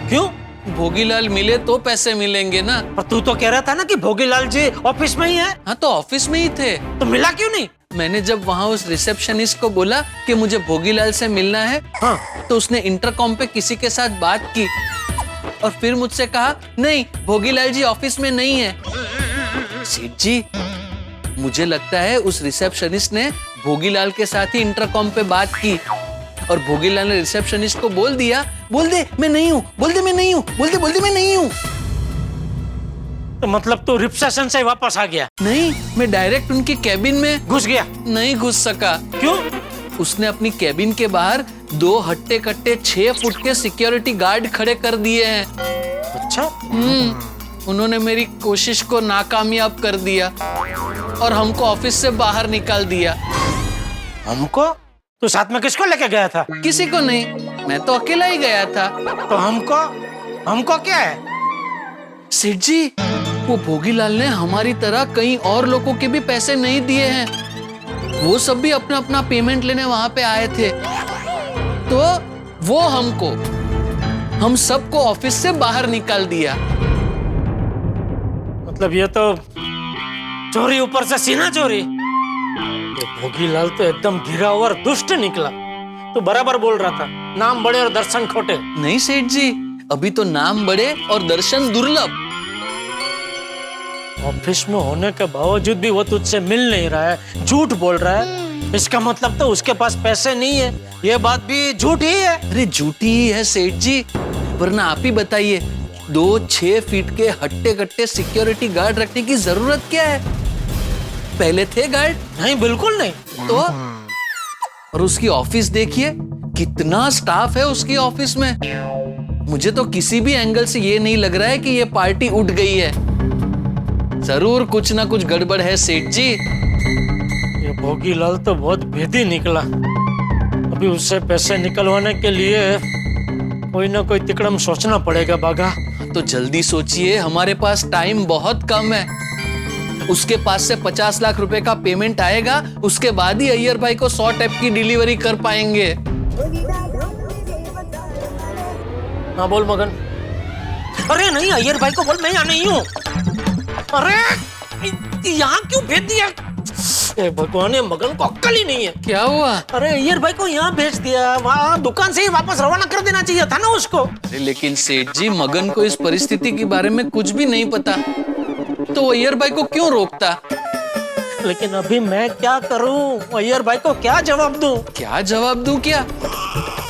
क्यों? भोगीलाल मिले तो पैसे मिलेंगे ना। पर तू तो कह रहा था ना कि भोगीलाल जी ऑफिस में ही है। हाँ तो ऑफिस में ही थे। तो मिला क्यों नहीं? मैंने जब वहाँ उस रिसेप्शनिस्ट को बोला कि मुझे भोगीलाल से मिलना है, हाँ, तो उसने इंटरकॉम पे किसी के साथ बात की और फिर मुझसे कहा नहीं, भोगीलाल जी ऑफिस में नहीं है। सेठ जी, मुझे लगता है उस रिसेप्शनिस्ट ने भोगीलाल के साथ ही इंटरकॉम पे बात की और भोगीलाल ने रिसेप्शनिस्ट को बोल दिया, बोल दे मैं नहीं हूँ, बोल दे मैं नहीं हूँ, बोल दे मैं नहीं हूँ। तो मतलब तू रिसेप्शन से वापस आ गया? नहीं, मैं डायरेक्ट उनकी कैबिन में घुस गया। नहीं घुस सका। क्यों? उसने अपनी कैबिन के बाहर 2 हट्टे कट्टे 6 फुट के सिक्योरिटी गार्ड खड़े कर दिए हैं। अच्छा। उन्होंने मेरी कोशिश को नाकामयाब कर दिया और हमको ऑफिस से बाहर निकाल दिया। हमको? तू साथ में किसको लेके गया था? किसी को नहीं, मैं तो अकेला ही गया था। तो हमको क्या है? सेठ जी, वो भोगीलाल ने हमारी तरह कई और लोगों के भी पैसे नहीं दिए हैं। वो सब भी अपना अपना पेमेंट लेने वहां पे आए थे। तो वो हम सबको ऑफिस से बाहर निकाल दिया। मतलब ये तो चोरी ऊपर से सीना चोरी। ये भोगीलाल तो एकदम गिरा हुआ और दुष्ट निकला। तो बराबर बोल रहा था, नाम बड़े और दर्शन खोटे। नहीं सेठ जी, अभी तो नाम बड़े और दर्शन दुर्लभ। ऑफिस में होने के बावजूद भी वो तुझसे मिल नहीं रहा है, झूठ बोल रहा है। इसका मतलब तो उसके पास पैसे नहीं है। ये बात भी झूठ ही है। अरे झूठी ही है सेठ जी, वरना आप ही बताइए, 2 6 फीट के हट्टे कट्टे सिक्योरिटी गार्ड रखने की जरूरत क्या है? पहले थे गार्ड? नहीं, बिल्कुल नहीं। तो और उसकी ऑफिस देखिए, कितना स्टाफ है उसकी ऑफिस में। मुझे तो किसी भी एंगल से ये नहीं लग रहा है कि ये पार्टी उठ गई है। जरूर कुछ ना कुछ गड़बड़ है सेठ जी। ये भोगीलाल तो बहुत भेदी निकला। अभी उससे पैसे निकलवाने के लिए कोई ना कोई तिकड़म सोचना पड़ेगा बागा। तो जल्दी सोचिए, हमारे पास टाइम बहुत कम है। उसके पास से 50 लाख रुपए का पेमेंट आएगा, उसके बाद ही अय्यर भाई को 100 टैप की डिलीवरी कर पाएंगे। हाँ बोल मगन। अरे नहीं, अय्यर भाई को बोल मैं यहाँ नहीं हूँ। अरे यहाँ क्यों भेज दिया? भगवान, मगन को अक्ल ही नहीं है। क्या हुआ? अरे अय्यर भाई को यहाँ भेज दिया, वहाँ दुकान से ही वापस रवाना कर देना चाहिए था ना उसको। अरे लेकिन सेठ जी, मगन को इस परिस्थिति के बारे में कुछ भी नहीं पता, तो अय्यर भाई को क्यों रोकता? लेकिन अभी मैं क्या करूं? अय्यर भाई को क्या जवाब दूं? क्या जवाब दूं? क्या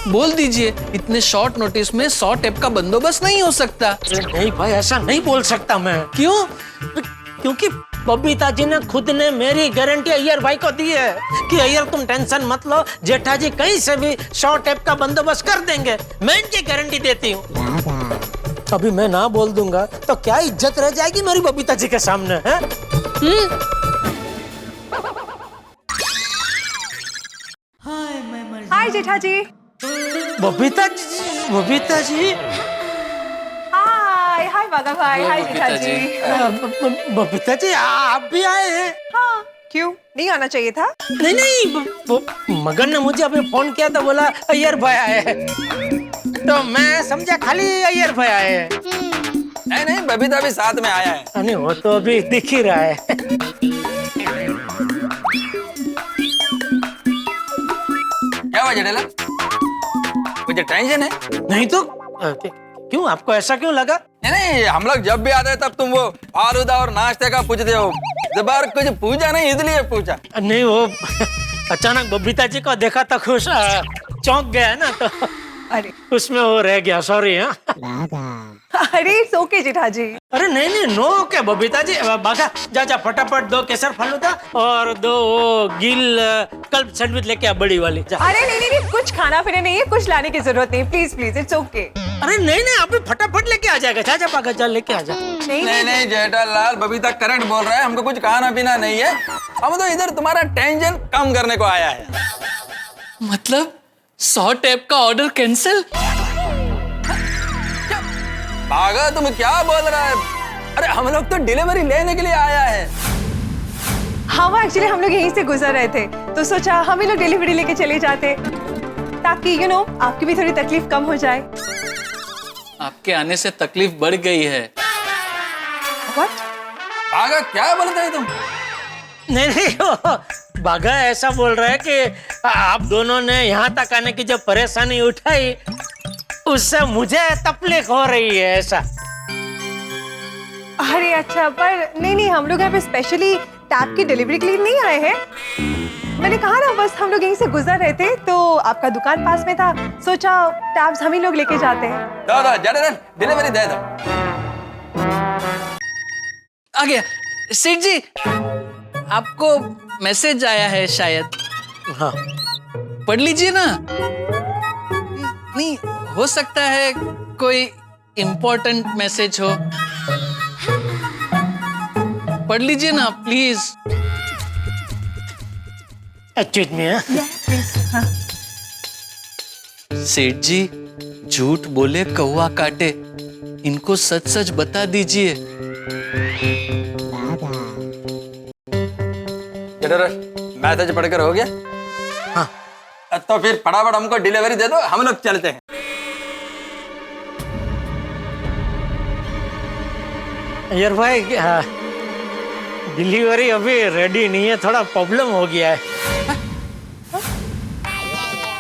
बोल दीजिए, इतने शॉर्ट नोटिस में 100 टैप का बंदोबस्त नहीं हो सकता। नहीं भाई, ऐसा नहीं बोल सकता मैं। क्यों? क्योंकि बबीता जी ने खुद ने मेरी गारंटी अय्यर भाई को दी है कि अय्यर तुम टेंशन मत लो, जेठा जी कहीं से भी 100 टेप का बंदोबस्त कर देंगे। मैं इनकी गारंटी देती हूँ। अभी मैं ना बोल दूंगा तो क्या इज्जत रह जाएगी मेरी बबीता जी के सामने, है? हाय जेठा जी। बबीता जी। हाय हाय बागा भाई। हाय जेठा जी। बबीता जी आप भी आए हैं? हाँ, क्यों नहीं आना चाहिए था? नहीं, मगन ने मुझे अभी फोन किया तो बोला अय्यर भाई आए हैं, तो मैं समझा खाली अय्यर भाई आए हैं। नहीं, बबीता भी साथ में आया है। नहीं, वो तो अभी दिख ही रहा है। क्या हुआ जेठालाल? मुझे टेंशन है? नहीं तो क्यों, आपको ऐसा क्यों लगा? नहीं, हम लोग जब भी आते हैं तब तुम वो फालूदा और नाश्ते का पूछते हो। जब कुछ पूछा नहीं इसलिए पूछा। नहीं, वो अचानक बबीता जी को देखा तो खुश चौंक गया ना, तो अरे उसमें वो रह गया, सॉरी। अरे ओके जेठा जी। अरे नहीं, नो ओके बबीता जी। बागा जा फटाफट 2 केसर फालूदा और 2 गिल कल्प सैंडविच लेके आ, बड़ी वाली जा। अरे नहीं, कुछ खाना पीना नहीं है, कुछ लाने की जरूरत नहीं, प्लीज इट्स ओके। अरे नहीं, आप भी फटाफट लेके आ जाएगा। जा बागा जा, लेके आ जा। नहीं जेठालाल, बबीता करंट बोल रहा है, हमको कुछ खाना पीना नहीं है, हम तो इधर तुम्हारा टेंशन कम करने को आया है। मतलब 100 टेप का ऑर्डर कैंसिल? बागा तुम क्या बोल रहा है? अरे हम लोग तो डिलीवरी लेने के लिए आया है। हाँ, वो एक्चुअली हम लोग यहीं से गुजर रहे थे तो सोचा हम ही लोग डिलीवरी लेके चले जाते, ताकि आपकी भी थोड़ी तकलीफ कम हो जाए। आपके आने से तकलीफ बढ़ गई है। What? बागा क्या बोलते हैं तुम? नहीं, बागा ऐसा बोल रहा है कि आप दोनों ने यहाँ तक आने की जो परेशानी उठाई उससे मुझे तकलीफ हो रही है, ऐसा। अरे अच्छा, पर नहीं, हम लोग यहाँ पे स्पेशली टैप की डिलीवरी के लिए नहीं आए हैं। मैंने कहा ना, बस हम लोग यहीं से गुजर रहे थे तो आपका दुकान पास में था, सोचा टैप्स हम ही लोग लेके जाते हैं। दो डिलीवरी दे दो। आ गया सेठ जी, आपको मैसेज आया है शायद। हाँ, पढ़ लीजिए ना। नहीं, हो सकता है कोई इम्पोर्टेंट मैसेज हो। पढ़ लीजिए ना प्लीज। एक्चुअली में सेठ जी, झूठ बोले कौवा काटे, इनको सच सच बता दीजिए। मैसेज पढ़कर हो गया? हाँ। तो फिर फटाफट हमको डिलीवरी दे दो, हम लोग चलते हैं। यार भाई, डिलीवरी अभी रेडी नहीं है, थोड़ा प्रॉब्लम हो गया है।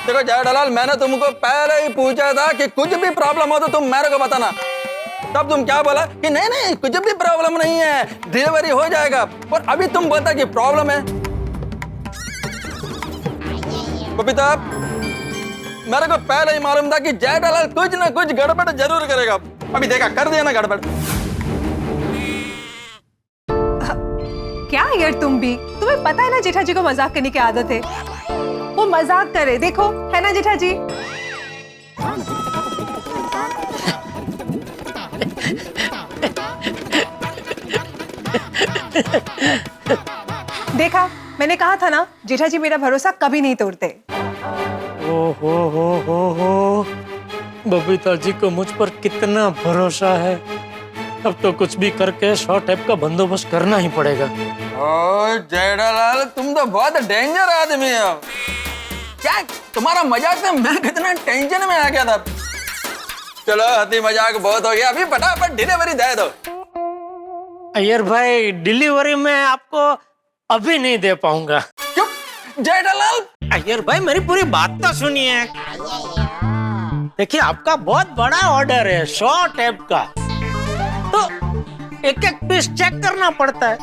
देखो जेठालाल, मैंने तुमको पहले ही पूछा था कि कुछ भी प्रॉब्लम हो तो तुम मेरे को बताना। तब तुम क्या बोला कि नहीं कुछ भी प्रॉब्लम नहीं है, डिलीवरी हो जाएगा, और अभी तुम बोलता कि प्रॉब्लम है। बबीता, मेरे को पहले ही मालूम था कि जेठालाल कुछ ना कुछ गड़बड़ जरूर करेगा। अभी देखा, कर दिया ना गड़बड़। क्या यार, तुम भी, तुम्हें पता है ना जेठा जी को मजाक करने की आदत है। वो मजाक करे, देखो, है ना जेठा जी? देखा, मैंने कहा था ना, जेठा जी मेरा भरोसा कभी नहीं तोड़ते। हो, बबीता जी को मुझ पर कितना भरोसा है। अब तो कुछ भी करके 100 टेप का बंदोबस्त करना ही पड़ेगा। ओ जेठालाल, तुम तो बहुत डेंजर आदमी हो। क्या तुम्हारा मजाक से मैं कितना टेंशन में आ गया था। चलो, हंसी मजाक बहुत हो गया, अभी फटाफट डिलीवरी दे दो। अय्यर भाई, डिलीवरी मैं आपको अभी नहीं दे पाऊंगा। क्यों जेठालाल? अय्यर भाई, मेरी पूरी बात तो सुनिए। देखिए, आपका बहुत बड़ा ऑर्डर है 100 टेप का, तो एक एक पीस चेक करना पड़ता है।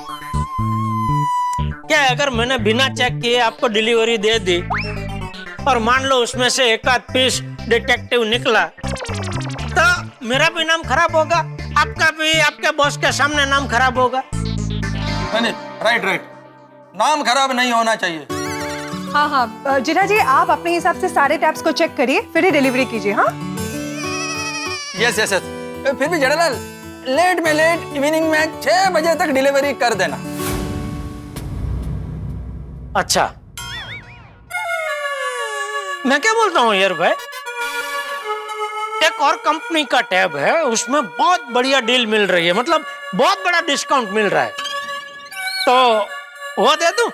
क्या अगर मैंने बिना चेक किए आपको डिलीवरी दे दी और मान लो उसमें से एक आध पीस डिटेक्टिव निकला, तो मेरा भी नाम खराब होगा, आपका भी आपके बॉस के सामने नाम खराब होगा। नहीं, राइट राइट, नाम खराब नहीं होना चाहिए। हाँ हाँ जेठा जी, आप अपने हिसाब से सारे टैब्स को चेक करिए, फिर ही डिलीवरी कीजिए। हाँ यस यस यस। फिर भी जेठालाल, लेट में लेट इवनिंग में 6 बजे तक डिलीवरी कर देना। अच्छा, मैं क्या बोलता हूँ यार भाई, एक और कंपनी का टैब है, उसमें बहुत बढ़िया डील मिल रही है, मतलब बहुत बड़ा डिस्काउंट मिल रहा है, तो वो दे दूं?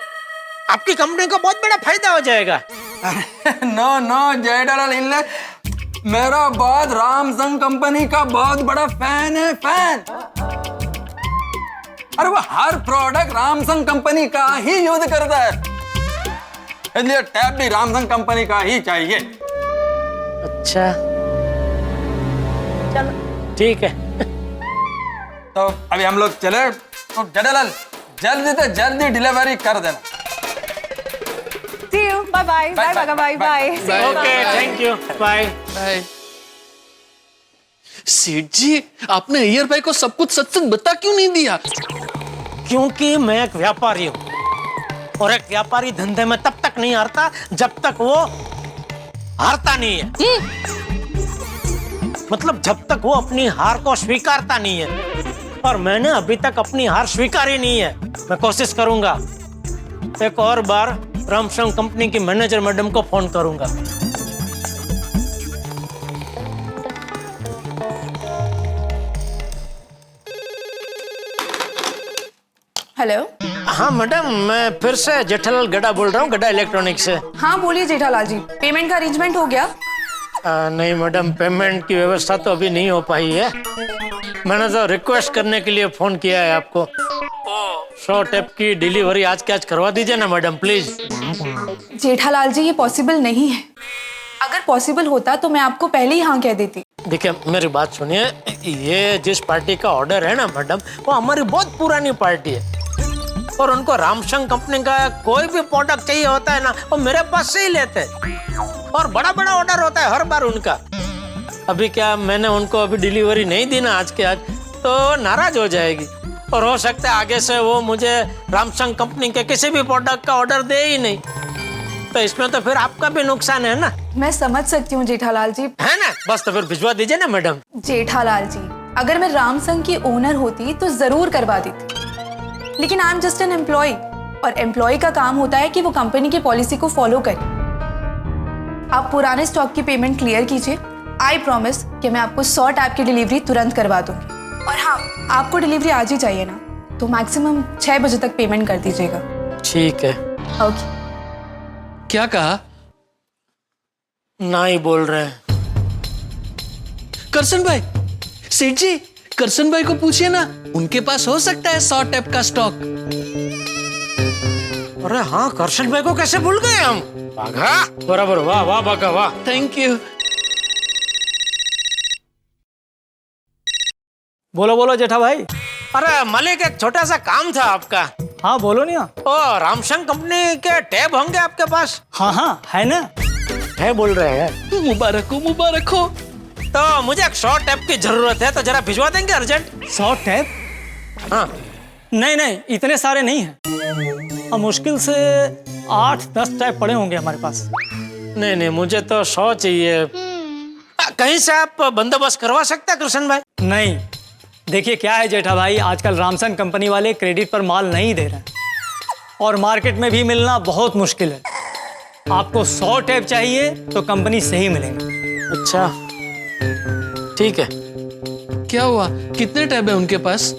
आपकी कंपनी को बहुत बड़ा फायदा हो जाएगा। नो नो जेठालाल, इनले मेरा बहुत रामसंग कंपनी का बहुत बड़ा फैन है, फैन। अरे वो हर प्रोडक्ट रामसंग कंपनी का ही यूज करता है, इसलिए टैब भी रामसंग कंपनी का ही चाहिए। अच्छा चलो ठीक है। तो अभी हम लोग चले, तो जेठालाल जल्दी से जल्दी डिलीवरी कर देना। See you, bye bye bye bye bye bye. Okay, thank you, bye bye. सेठ जी, आपने अय्यर भाई को सब कुछ सच सच बता क्यों नहीं दिया? क्योंकि मैं एक व्यापारी हूँ, और एक व्यापारी धंधे में तब तक नहीं हारता जब तक वो हारता नहीं है। मतलब जब तक वो अपनी हार को स्वीकारता नहीं है, और मैंने अभी तक अपनी हार स्वीकारी नहीं है। मैं कोशिश करूंगा, एक और बार रामसंग कंपनी की मैनेजर मैडम को फोन करूंगा। हेलो। हाँ मैडम, मैं फिर से जेठालाल गड्ढा बोल रहा हूँ, गड्ढा इलेक्ट्रॉनिक्स से। हाँ बोलिए जेठालाल जी, पेमेंट का अरेंजमेंट हो गया? नहीं मैडम, पेमेंट की व्यवस्था तो अभी नहीं हो पाई है। मैंने तो रिक्वेस्ट करने के लिए फोन किया है आपको। 100 टेप की डिलीवरी आज के आज करवा दीजिए ना मैडम, प्लीज। जेठालाल जी, ये पॉसिबल नहीं है। अगर पॉसिबल होता तो मैं आपको पहले ही हाँ कह देती। देखिए मेरी बात सुनिए, ये जिस पार्टी का ऑर्डर है ना मैडम, वो हमारी बहुत पुरानी पार्टी है, और उनको रामसंग कंपनी का कोई भी प्रोडक्ट चाहिए होता है ना, वो मेरे पास से ही लेते हैं, और बड़ा बड़ा ऑर्डर होता है हर बार उनका। अभी क्या मैंने उनको अभी डिलीवरी नहीं दी ना आज के आज, तो नाराज हो जाएगी, और हो सकता है आगे से वो मुझे रामसंग कंपनी के किसी भी प्रोडक्ट का ऑर्डर दे ही नहीं, तो इसमें तो फिर आपका भी नुकसान है ना। मैं समझ सकती हूँ जेठालाल जी, है ना, बस तो फिर भिजवा दीजिए ना मैडम। जेठालाल जी, अगर मैं रामसंग की ओनर होती तो जरूर करवा देती, लेकिन I am just an employee, और एम्प्लॉय का काम होता है कि वो कंपनी की पॉलिसी को फॉलो करे। आप पुराने स्टॉक की पेमेंट क्लियर कीजिए, आई प्रॉमिस कि मैं आपको 100 टैब की डिलीवरी तुरंत करवा दूंगी। और हाँ, आपको डिलीवरी आज ही चाहिए ना, तो मैक्सिमम 6 बजे तक पेमेंट कर दीजिएगा। ठीक है। ओके। क्या कहा? ना ही बोल रहे हैं। करसन भाई, सेठ जी, करसन भाई को पूछिए ना, उनके पास हो सकता है 100 टेप का स्टॉक। अरे हाँ, करसन भाई को कैसे भूल गए हम। बाघा बराबर, वाह वाह बाघा वाह। Thank you. बोलो बोलो जेठा भाई। अरे मालिक, एक छोटा सा काम था आपका। हाँ बोलो नहीं। ओ, रामसंग कंपनी के टैब होंगे आपके पास? हाँ हाँ है ना। है बोल रहे हैं। मुबारक हो, मुबारक हो। तो मुझे एक 100 टैब की जरूरत है, तो जरा भिजवा देंगे अर्जेंट। 100 टैब? हाँ। नहीं नहीं, इतने सारे नहीं है, मुश्किल से 8-10 टैब पड़े होंगे हमारे पास। नहीं नहीं, मुझे तो 100 चाहिए। कहीं से आप बंदोबस्त करवा सकते हैं कृष्ण भाई? नहीं, देखिए क्या है जेठा भाई, आजकल रामसंग कंपनी वाले क्रेडिट पर माल नहीं दे रहे, और मार्केट में भी मिलना बहुत मुश्किल है। आपको 100 टैब चाहिए तो कंपनी से ही मिलेंगे। अच्छा ठीक है। क्या हुआ, कितने टैब है उनके पास?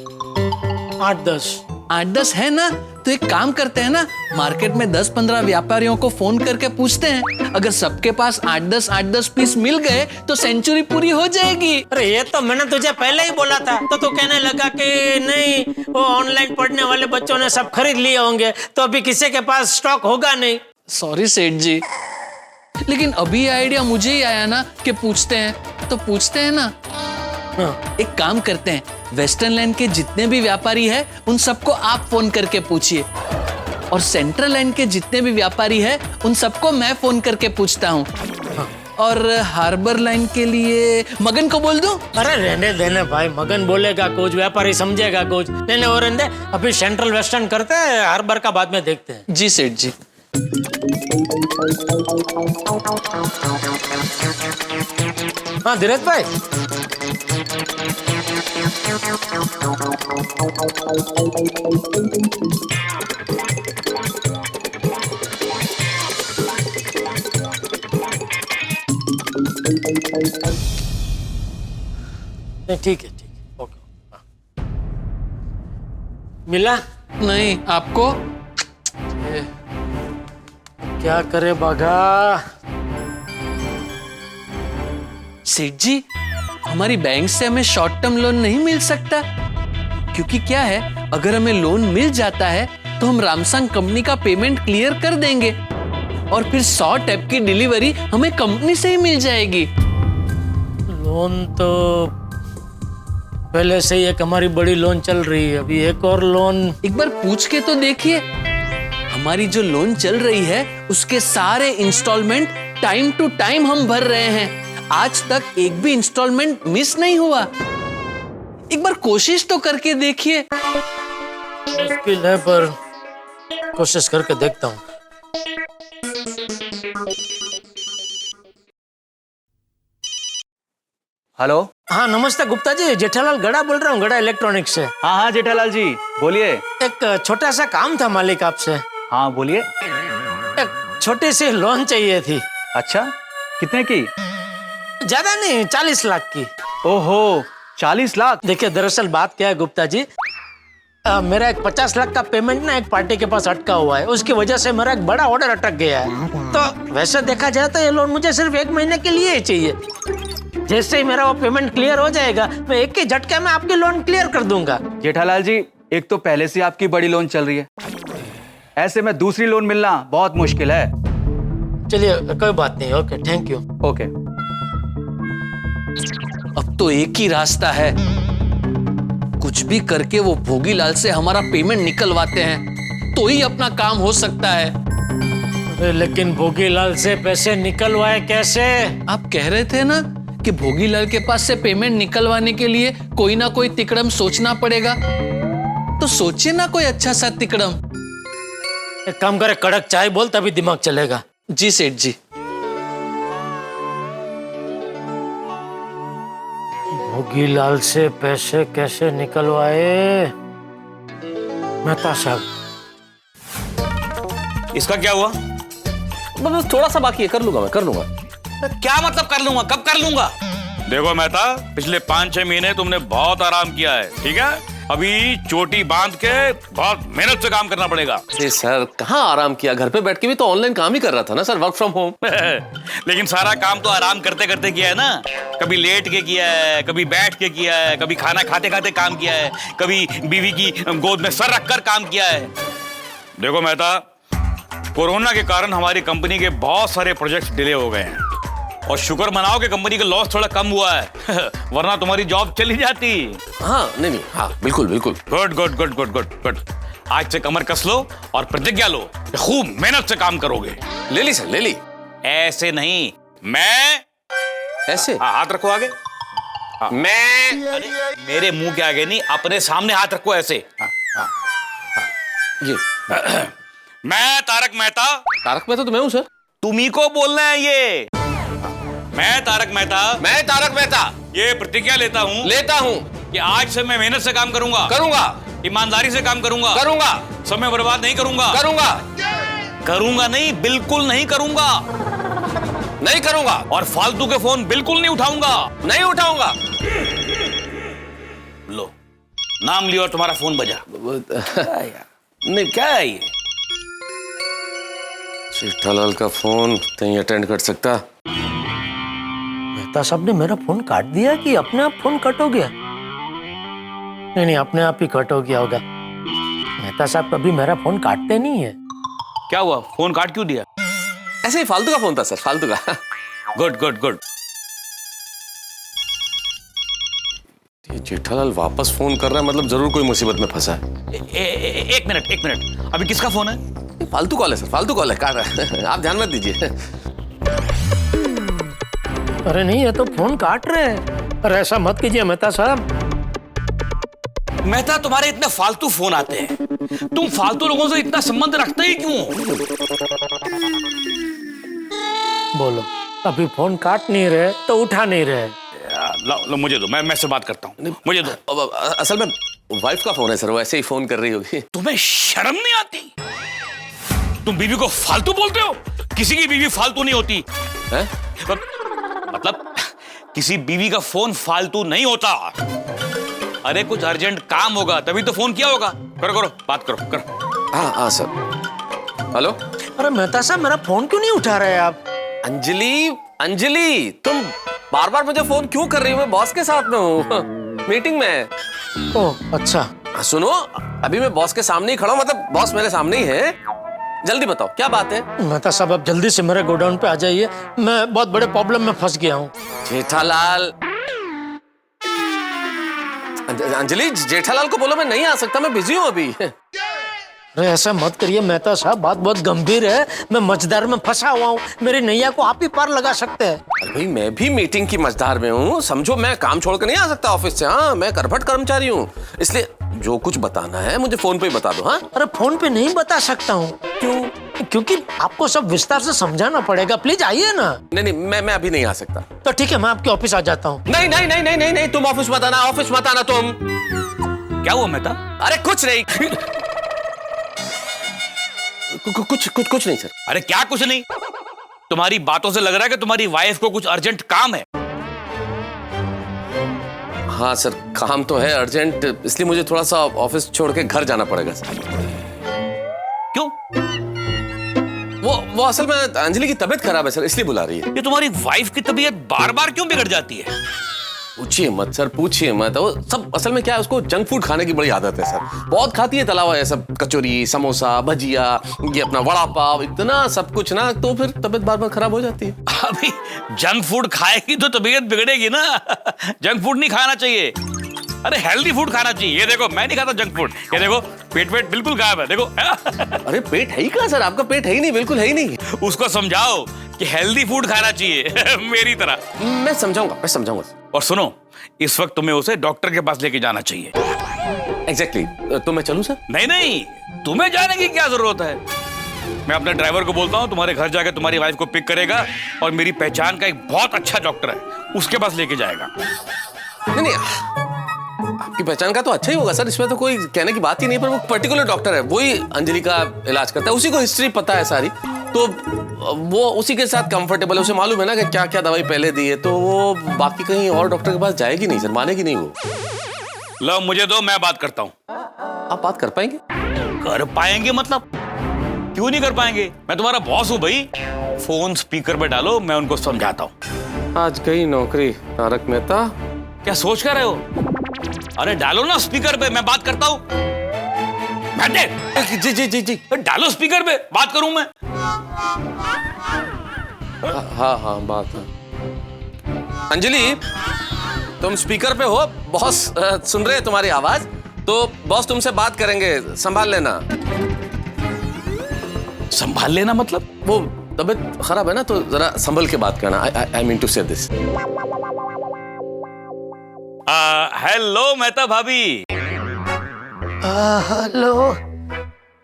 8-10 है ना, तो एक काम करते हैं ना, मार्केट में 10-15 व्यापारियों को फोन करके पूछते हैं, अगर सबके पास 8-10 पीस मिल गए तो सेंचुरी पूरी हो जाएगी। अरे ये तो मैंने तुझे पहले ही बोला था, तो तू कहने लगा कि नहीं, वो ऑनलाइन पढ़ने वाले बच्चों ने सब खरीद लिए होंगे, तो अभी किसी के पास स्टॉक होगा नहीं। सॉरी सेठ जी, लेकिन अभी आइडिया मुझे ही आया ना कि पूछते हैं, तो पूछते हैं ना। हाँ, एक काम करते हैं, वेस्टर्न लैंड के जितने भी व्यापारी हैं उन सबको आप फोन करके पूछिए, और सेंट्रल लैंड के जितने भी व्यापारी हैं उन सबको मैं फोन करके पूछता हूँ। हाँ, और हार्बर लाइन के लिए मगन को बोल दूं? अरे रहने देने भाई, मगन बोलेगा कुछ, व्यापारी समझेगा कुछ। नहीं और रहने दे, अभी सेंट्रल वेस्टर्न करते हैं, हार्बर का बाद में देखते हैं। जी सेठ जी। हाँ धीरज भाई, ठीक है ओके। मिला नहीं आपको? क्या करे बाघा? सेठ जी, हमारी बैंक से हमें शॉर्ट टर्म लोन नहीं मिल सकता? क्योंकि क्या है, अगर हमें लोन मिल जाता है तो हम रामसंग कंपनी का पेमेंट क्लियर कर देंगे और फिर 100 टैब की डिलीवरी हमें कंपनी से ही मिल जाएगी। लोन तो पहले से ही एक हमारी बड़ी लोन चल रही है, अभी एक और लोन। एक बार पूछ के तो देखिए, हमारी जो लोन चल रही है उसके सारे इंस्टॉलमेंट टाइम टू टाइम हम भर रहे हैं। आज तक एक भी इंस्टॉलमेंट मिस नहीं हुआ। एक बार कोशिश तो करके देखिए। मुश्किल है पर कोशिश करके देखता हूँ। हेलो। हाँ नमस्ते गुप्ता जी, जेठालाल गड़ा बोल रहा हूँ, गड़ा इलेक्ट्रॉनिक्स से। हाँ हाँ जेठालाल जी बोलिए। एक छोटा सा काम था मालिक आपसे। हाँ बोलिए। एक छोटी सी लोन चाहिए थी। अच्छा, कितने की? ज्यादा नहीं, 40 लाख की। ओहो, 40 लाख? देखिए दरअसल बात क्या है गुप्ता जी, मेरा एक 50 लाख का पेमेंट ना एक पार्टी के पास अटका हुआ है, उसकी वजह से मेरा एक बड़ा ऑर्डर अटक गया है। तो वैसे देखा जाए तो ये लोन मुझे सिर्फ 1 महीने के लिए ही चाहिए। जैसे ही मेरा वो पेमेंट क्लियर हो जाएगा, मैं एक ही झटके में आपकी लोन क्लियर कर दूंगा। जेठालाल जी, एक तो पहले से आपकी बड़ी लोन चल रही है, ऐसे में दूसरी लोन मिलना बहुत मुश्किल है। चलिए कोई बात नहीं, ओके थैंक यू। ओके। अब तो एक ही रास्ता है, कुछ भी करके वो भोगीलाल से हमारा पेमेंट निकलवाते हैं तो ही अपना काम हो सकता है। अरे लेकिन भोगीलाल से पैसे निकलवाए कैसे? आप कह रहे थे ना कि भोगीलाल के पास से पेमेंट निकलवाने के लिए कोई ना कोई तिकड़म सोचना पड़ेगा, तो सोचिए ना कोई अच्छा सा तिकड़म। एक काम करे, कड़क चाय बोल तभी दिमाग चलेगा। जी सेठ जी। भोगीलाल से पैसे कैसे निकलवाए? मेहता साहब। इसका क्या हुआ? बस थोड़ा सा बाकी है, कर लूंगा मैं, कर लूंगा। क्या मतलब कर लूंगा? कब कर लूंगा? देखो मेहता, पिछले 5-6 महीने तुमने बहुत आराम किया है, ठीक है? अभी चोटी बांध के बहुत मेहनत से काम करना पड़ेगा। अरे सर कहाँ आराम किया, घर पे बैठ के भी तो ऑनलाइन काम ही कर रहा था ना सर, वर्क फ्रॉम होम। लेकिन सारा काम तो आराम करते करते किया है ना। कभी लेट के किया है, कभी बैठ के किया है, कभी खाना खाते खाते काम किया है, कभी बीवी की गोद में सर रखकर काम किया है। देखो मेहता, कोरोना के कारण हमारी कंपनी के बहुत सारे प्रोजेक्ट्स डिले हो गए हैं और शुक्र मनाओ कि कंपनी का लॉस थोड़ा कम हुआ है वरना तुम्हारी जॉब चली जाती। हाँ नहीं, हाँ बिल्कुल बिल्कुल। Good good good good good good. आज से कमर कस लो और प्रतिज्ञा लो, खूब मेहनत से काम करोगे। ले ली सर, ले ली। ऐसे नहीं, मैं ऐसे। हाथ रखो आगे। मैं, अरे मेरे मुंह के आगे नहीं, अपने सामने हाथ रखो ऐसे। ये मैं तारक मेहता। तारक मेहता तो मैं हूं सर। तुम्ही को बोलना है ये। मैं तारक मेहता। मैं तारक मेहता ये प्रतिज्ञा लेता हूँ कि आज से मैं मेहनत से काम करूंगा, ईमानदारी से काम करूंगा, समय बर्बाद नहीं करूंगा नहीं, बिल्कुल नहीं करूंगा और फालतू के फोन बिल्कुल नहीं उठाऊंगा। लो नाम लियो और तुम्हारा फोन बजा। नहीं क्या है ये? जेठालाल का फोन नहीं अटेंड कर सकता। मेहता साहब ने मेरा फोन काट दिया कि अपने आप फोन कट हो गया? नहीं, अपने आप ही कट हो गया होगा। मेहता साहब कभी मेरा फोन काटते नहीं है। क्या हुआ, फोन काट क्यों दिया? ऐसे ही फालतू का फोन था सर, फालतू का। Good good good. जेठालाल वापस फोन कर रहा है, मतलब जरूर कोई मुसीबत में फंसा है। एक मिनट, अभी किसका फोन है? फालतू कॉल है सर, फालतू कॉल है, काट रहा है। आप ध्यान मत दीजिए। अरे नहीं, ये तो फोन काट रहे हैं। अरे ऐसा मत कीजिए मेहता साहब। मेहता, तुम्हारे इतने फालतू फोन आते हैं, तुम फालतू लोगों से इतना संबंध रखते ही क्यों? बोलो, अभी फोन काट नहीं रहे तो उठा नहीं रहे। लो मुझे दो, मैं से बात करता हूँ, मुझे दो। असल में वाइफ का फोन है सर, वो ऐसे ही फोन कर रही होगी। तुम्हें शर्म नहीं आती? तुम बीवी को फालतू बोलते हो? किसी की बीवी फालतू नहीं होती है? मतलब किसी बीवी का फोन फालतू नहीं होता। अरे कुछ अर्जेंट काम होगा तभी तो फोन किया होगा। करो करो, बात करो करो। हाँ सर। हेलो। अरे मेहता साहब, मेरा फोन क्यों नहीं उठा रहे आप? अंजलि, तुम बार बार मुझे फोन क्यों कर रही हो? मैं बॉस के साथ में हूँ, मीटिंग में। ओह अच्छा। सुनो, अभी मैं बॉस के सामने ही खड़ा हूँ, मतलब बॉस मेरे सामने ही है। जल्दी बताओ क्या बात है? मेहता साहब, आप जल्दी से मेरे गोडाउन पे आ जाइए, मैं बहुत बड़े प्रॉब्लम में फंस गया हूँ। जेठालाल, अंजलि, जेठालाल को बोलो मैं नहीं आ सकता, मैं बिजी हूँ अभी। अरे ऐसा मत करिए मेहता साहब, बात बहुत गंभीर है। मैं मझधार में फंसा हुआ हूँ, मेरी नैया को आप ही पार लगा सकते हैं। अरे भाई, मैं भी मीटिंग की मझधार में हूँ, समझो। मैं काम छोड़कर नहीं आ सकता ऑफिस से। हाँ, मैं करभट कर्मचारी हूँ, इसलिए जो कुछ बताना है मुझे फोन पे ही बता दो। हाँ। अरे फोन पे नहीं बता सकता हूँ। क्यों? क्योंकि आपको सब विस्तार से समझाना पड़ेगा। प्लीज आइए ना। नहीं, मैं अभी नहीं आ सकता। तो ठीक है, मैं आपके ऑफिस आ जाता हूँ। नहीं नहीं नहीं नहीं नहीं नहीं, तुम ऑफिस मत आना, ऑफिस मत आना तुम। क्या हुआ मेहता? अरे कुछ नहीं, कुछ नहीं सर। अरे क्या कुछ नहीं? तुम्हारी बातों से लग रहा है कि तुम्हारी वाइफ को कुछ अर्जेंट काम है। हाँ सर, काम तो है अर्जेंट, इसलिए मुझे थोड़ा सा ऑफिस छोड़ के घर जाना पड़ेगा सर। क्यों? वो असल में अंजलि की तबीयत खराब है सर, इसलिए बुला रही है। ये तुम्हारी वाइफ की तबीयत बार बार क्यों बिगड़ जाती है? पूछिए मत सर, पूछिए मत। वो सब असल में क्या है, उसको जंक फूड खाने की बड़ी आदत है सर। बहुत खाती है तला हुआ है सब, कचौरी, समोसा, भजिया, ये अपना वड़ा पाव, इतना सब कुछ ना, तो फिर तबीयत बार बार खराब हो जाती है। अभी जंक फूड खाएगी तो तबीयत बिगड़ेगी ना। जंक फूड नहीं खाना चाहिए, अरे हेल्दी फूड खाना चाहिए। ये देखो, मैं नहीं खाता जंक फूड। ये देखो, पेट बिल्कुल गायब है, देखो। अरे पेट है ही कहाँ सर? आपका पेट है ही नहीं, बिल्कुल है ही नहीं। उसको समझाओ कि हेल्दी फूड खाना चाहिए। मेरी तरह। मैं समझाऊंगा। और सुनो, इस वक्त तुम्हें उसे डॉक्टर के पास लेके जाना चाहिए। एग्जैक्टली। तो मैं चलूं सर? नहीं, तुम्हें जाने की क्या जरूरत है? मैं अपने ड्राइवर को बोलता हूँ, तुम्हारे घर जाके तुम्हारी वाइफ को पिक करेगा और मेरी पहचान का एक बहुत अच्छा डॉक्टर है, उसके पास लेके जाएगा। नहीं, आपकी पहचान का तो अच्छा ही होगा सर, इसमें तो कोई कहने की बात ही नहीं। पर वो पर्टिकुलर डॉक्टर है, वही अंजलि का इलाज करता है, उसी को हिस्ट्री पता है सारी, तो वो उसी के साथ कंफर्टेबल है। उसे मालूम है ना कि क्या क्या दवाई पहले दी है, तो वो बाकी कहीं और डॉक्टर के पास जाएगी नहीं सर, मानेगी नहीं वो। लो मुझे दो, मैं बात करता हूँ। आप बात कर पाएंगे? कर पाएंगे मतलब? क्यों नहीं कर पाएंगे? मैं तुम्हारा बॉस हूँ भाई। फोन स्पीकर पे डालो, मैं उनको समझाता हूँ। आज गई नौकरी तारक मेहता। क्या सोच कर रहे हो? अरे डालो ना स्पीकर पे, मैं बात करता हूँ। जी। डालो स्पीकर पे, बात करूं मैं। हाँ बात है। अंजलि, तुम स्पीकर पे हो, बॉस सुन रहे हैं तुम्हारी आवाज, तो बॉस तुमसे बात करेंगे, संभाल लेना। संभाल लेना मतलब? वो तबीयत खराब है ना, तो जरा संभल के बात करना। आई मीन टू से दिस। हेलो मेहता भाभी। हेलो,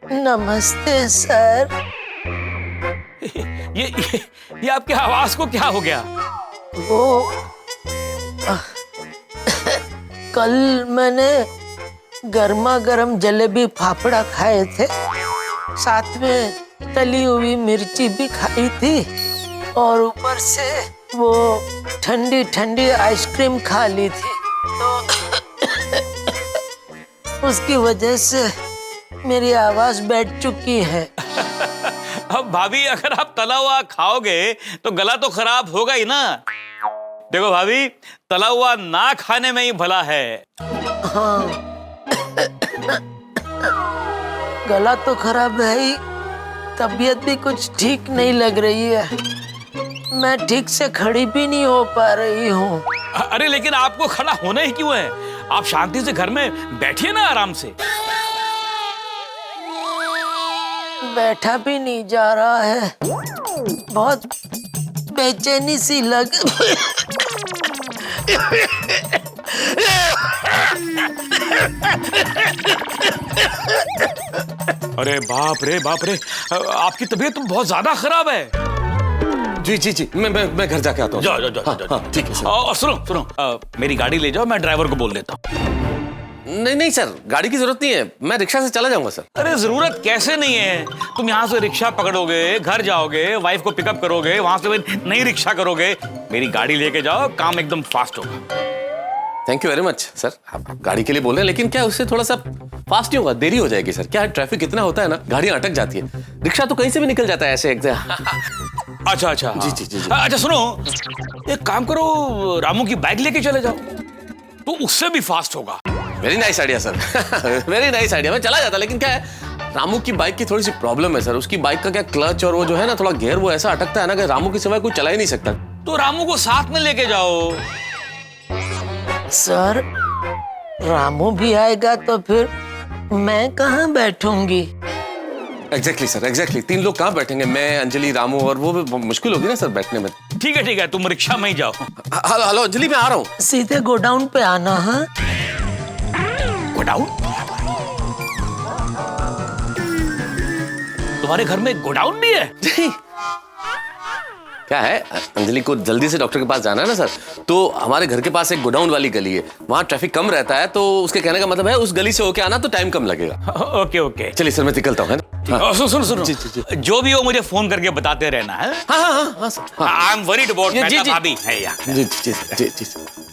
नमस्ते सर। ये आपकी आवाज को क्या हो गया? वो कल मैंने गर्मा गर्म जलेबी फाफड़ा खाए थे, साथ में तली हुई मिर्ची भी खाई थी, और ऊपर से वो ठंडी ठंडी आइसक्रीम खा ली थी, तो उसकी वजह से मेरी आवाज बैठ चुकी है। अब भाभी, अगर आप तला हुआ खाओगे तो गला तो खराब होगा ही ना। देखो भाभी, तला हुआ ना खाने में ही भला है। हाँ, गला तो खराब है ही, तबीयत भी कुछ ठीक नहीं लग रही है, मैं ठीक से खड़ी भी नहीं हो पा रही हूँ। अरे लेकिन आपको खड़ा होना ही क्यों है? आप शांति से घर में बैठिए ना आराम से। बैठा भी नहीं जा रहा है, बहुत बेचैनी सी लग। अरे बाप रे बाप रे, आपकी तबीयत तो बहुत ज्यादा खराब है। जी जी जी, मैं घर जाके आता हूँ। जाओ जाओ जाओ जाओ। हाँ, ठीक है सर। और सुनो सुनो, मेरी गाड़ी ले जाओ, मैं ड्राइवर को बोल देता हूँ। नहीं नहीं सर, गाड़ी की जरूरत नहीं है, मैं रिक्शा से चला जाऊंगा सर। अरे जरूरत कैसे नहीं है, तुम यहाँ से रिक्शा पकड़ोगे, घर जाओगे, वाइफ को पिकअप करोगे, वहां से नई रिक्शा करोगे, मेरी गाड़ी लेके जाओ, काम एकदम फास्ट होगा। Thank you very much sir, आप गाड़ी के लिए बोल रहे हैं, लेकिन क्या उससे थोड़ा सा फास्ट नहीं होगा, देरी हो जाएगी सर। क्या है, ट्रैफिक इतना होता है ना, गाड़ियां अटक जाती है, रिक्शा तो कहीं से भी निकल जाता है ऐसे अच्छा अच्छा, जी जी जी जी। अच्छा सुनो, एक काम करो, रामू की बाइक लेके चले जाओ, तो उससे भी फास्ट होगा। Very nice idea sir, very nice idea. मैं चला जाता, लेकिन क्या है, रामू की बाइक की थोड़ी सी प्रॉब्लम है सर। उसकी बाइक का क्या क्लच और वो जो है ना, थोड़ा गियर वो ऐसा अटकता है ना कि रामू के सिवाय कोई चला ही नहीं सकता। तो रामू को साथ में लेके जाओ। सर, रामू भी आएगा तो फिर मैं कहाँ बैठूंगी? Exactly sir, exactly. 3 लोग कहाँ बैठेंगे, मैं, अंजलि, रामू, और वो मुश्किल होगी ना सर बैठने में। ठीक है, तुम रिक्शा में ही जाओ। हेलो अंजलि, मैं आ रहा हूँ। सीधे गोडाउन पे आना। हाँ, गोडाउन? तुम्हारे घर में गोडाउन भी है? क्या है, अंजलि को जल्दी से डॉक्टर के पास जाना है ना सर, तो हमारे घर के पास एक गोडाउन वाली गली है, वहाँ ट्रैफिक कम रहता है, तो उसके कहने का मतलब है उस गली से होके आना तो टाइम कम लगेगा। ओके ओके, चलिए सर, मैं निकलता हूँ। सुनो जी, जी, जी। जो भी हो मुझे फोन करके बताते रहना है। हाँ हाँ हाँ sir, I am worried about जी, जी। भाभी है यार। जी जी जी जी जी।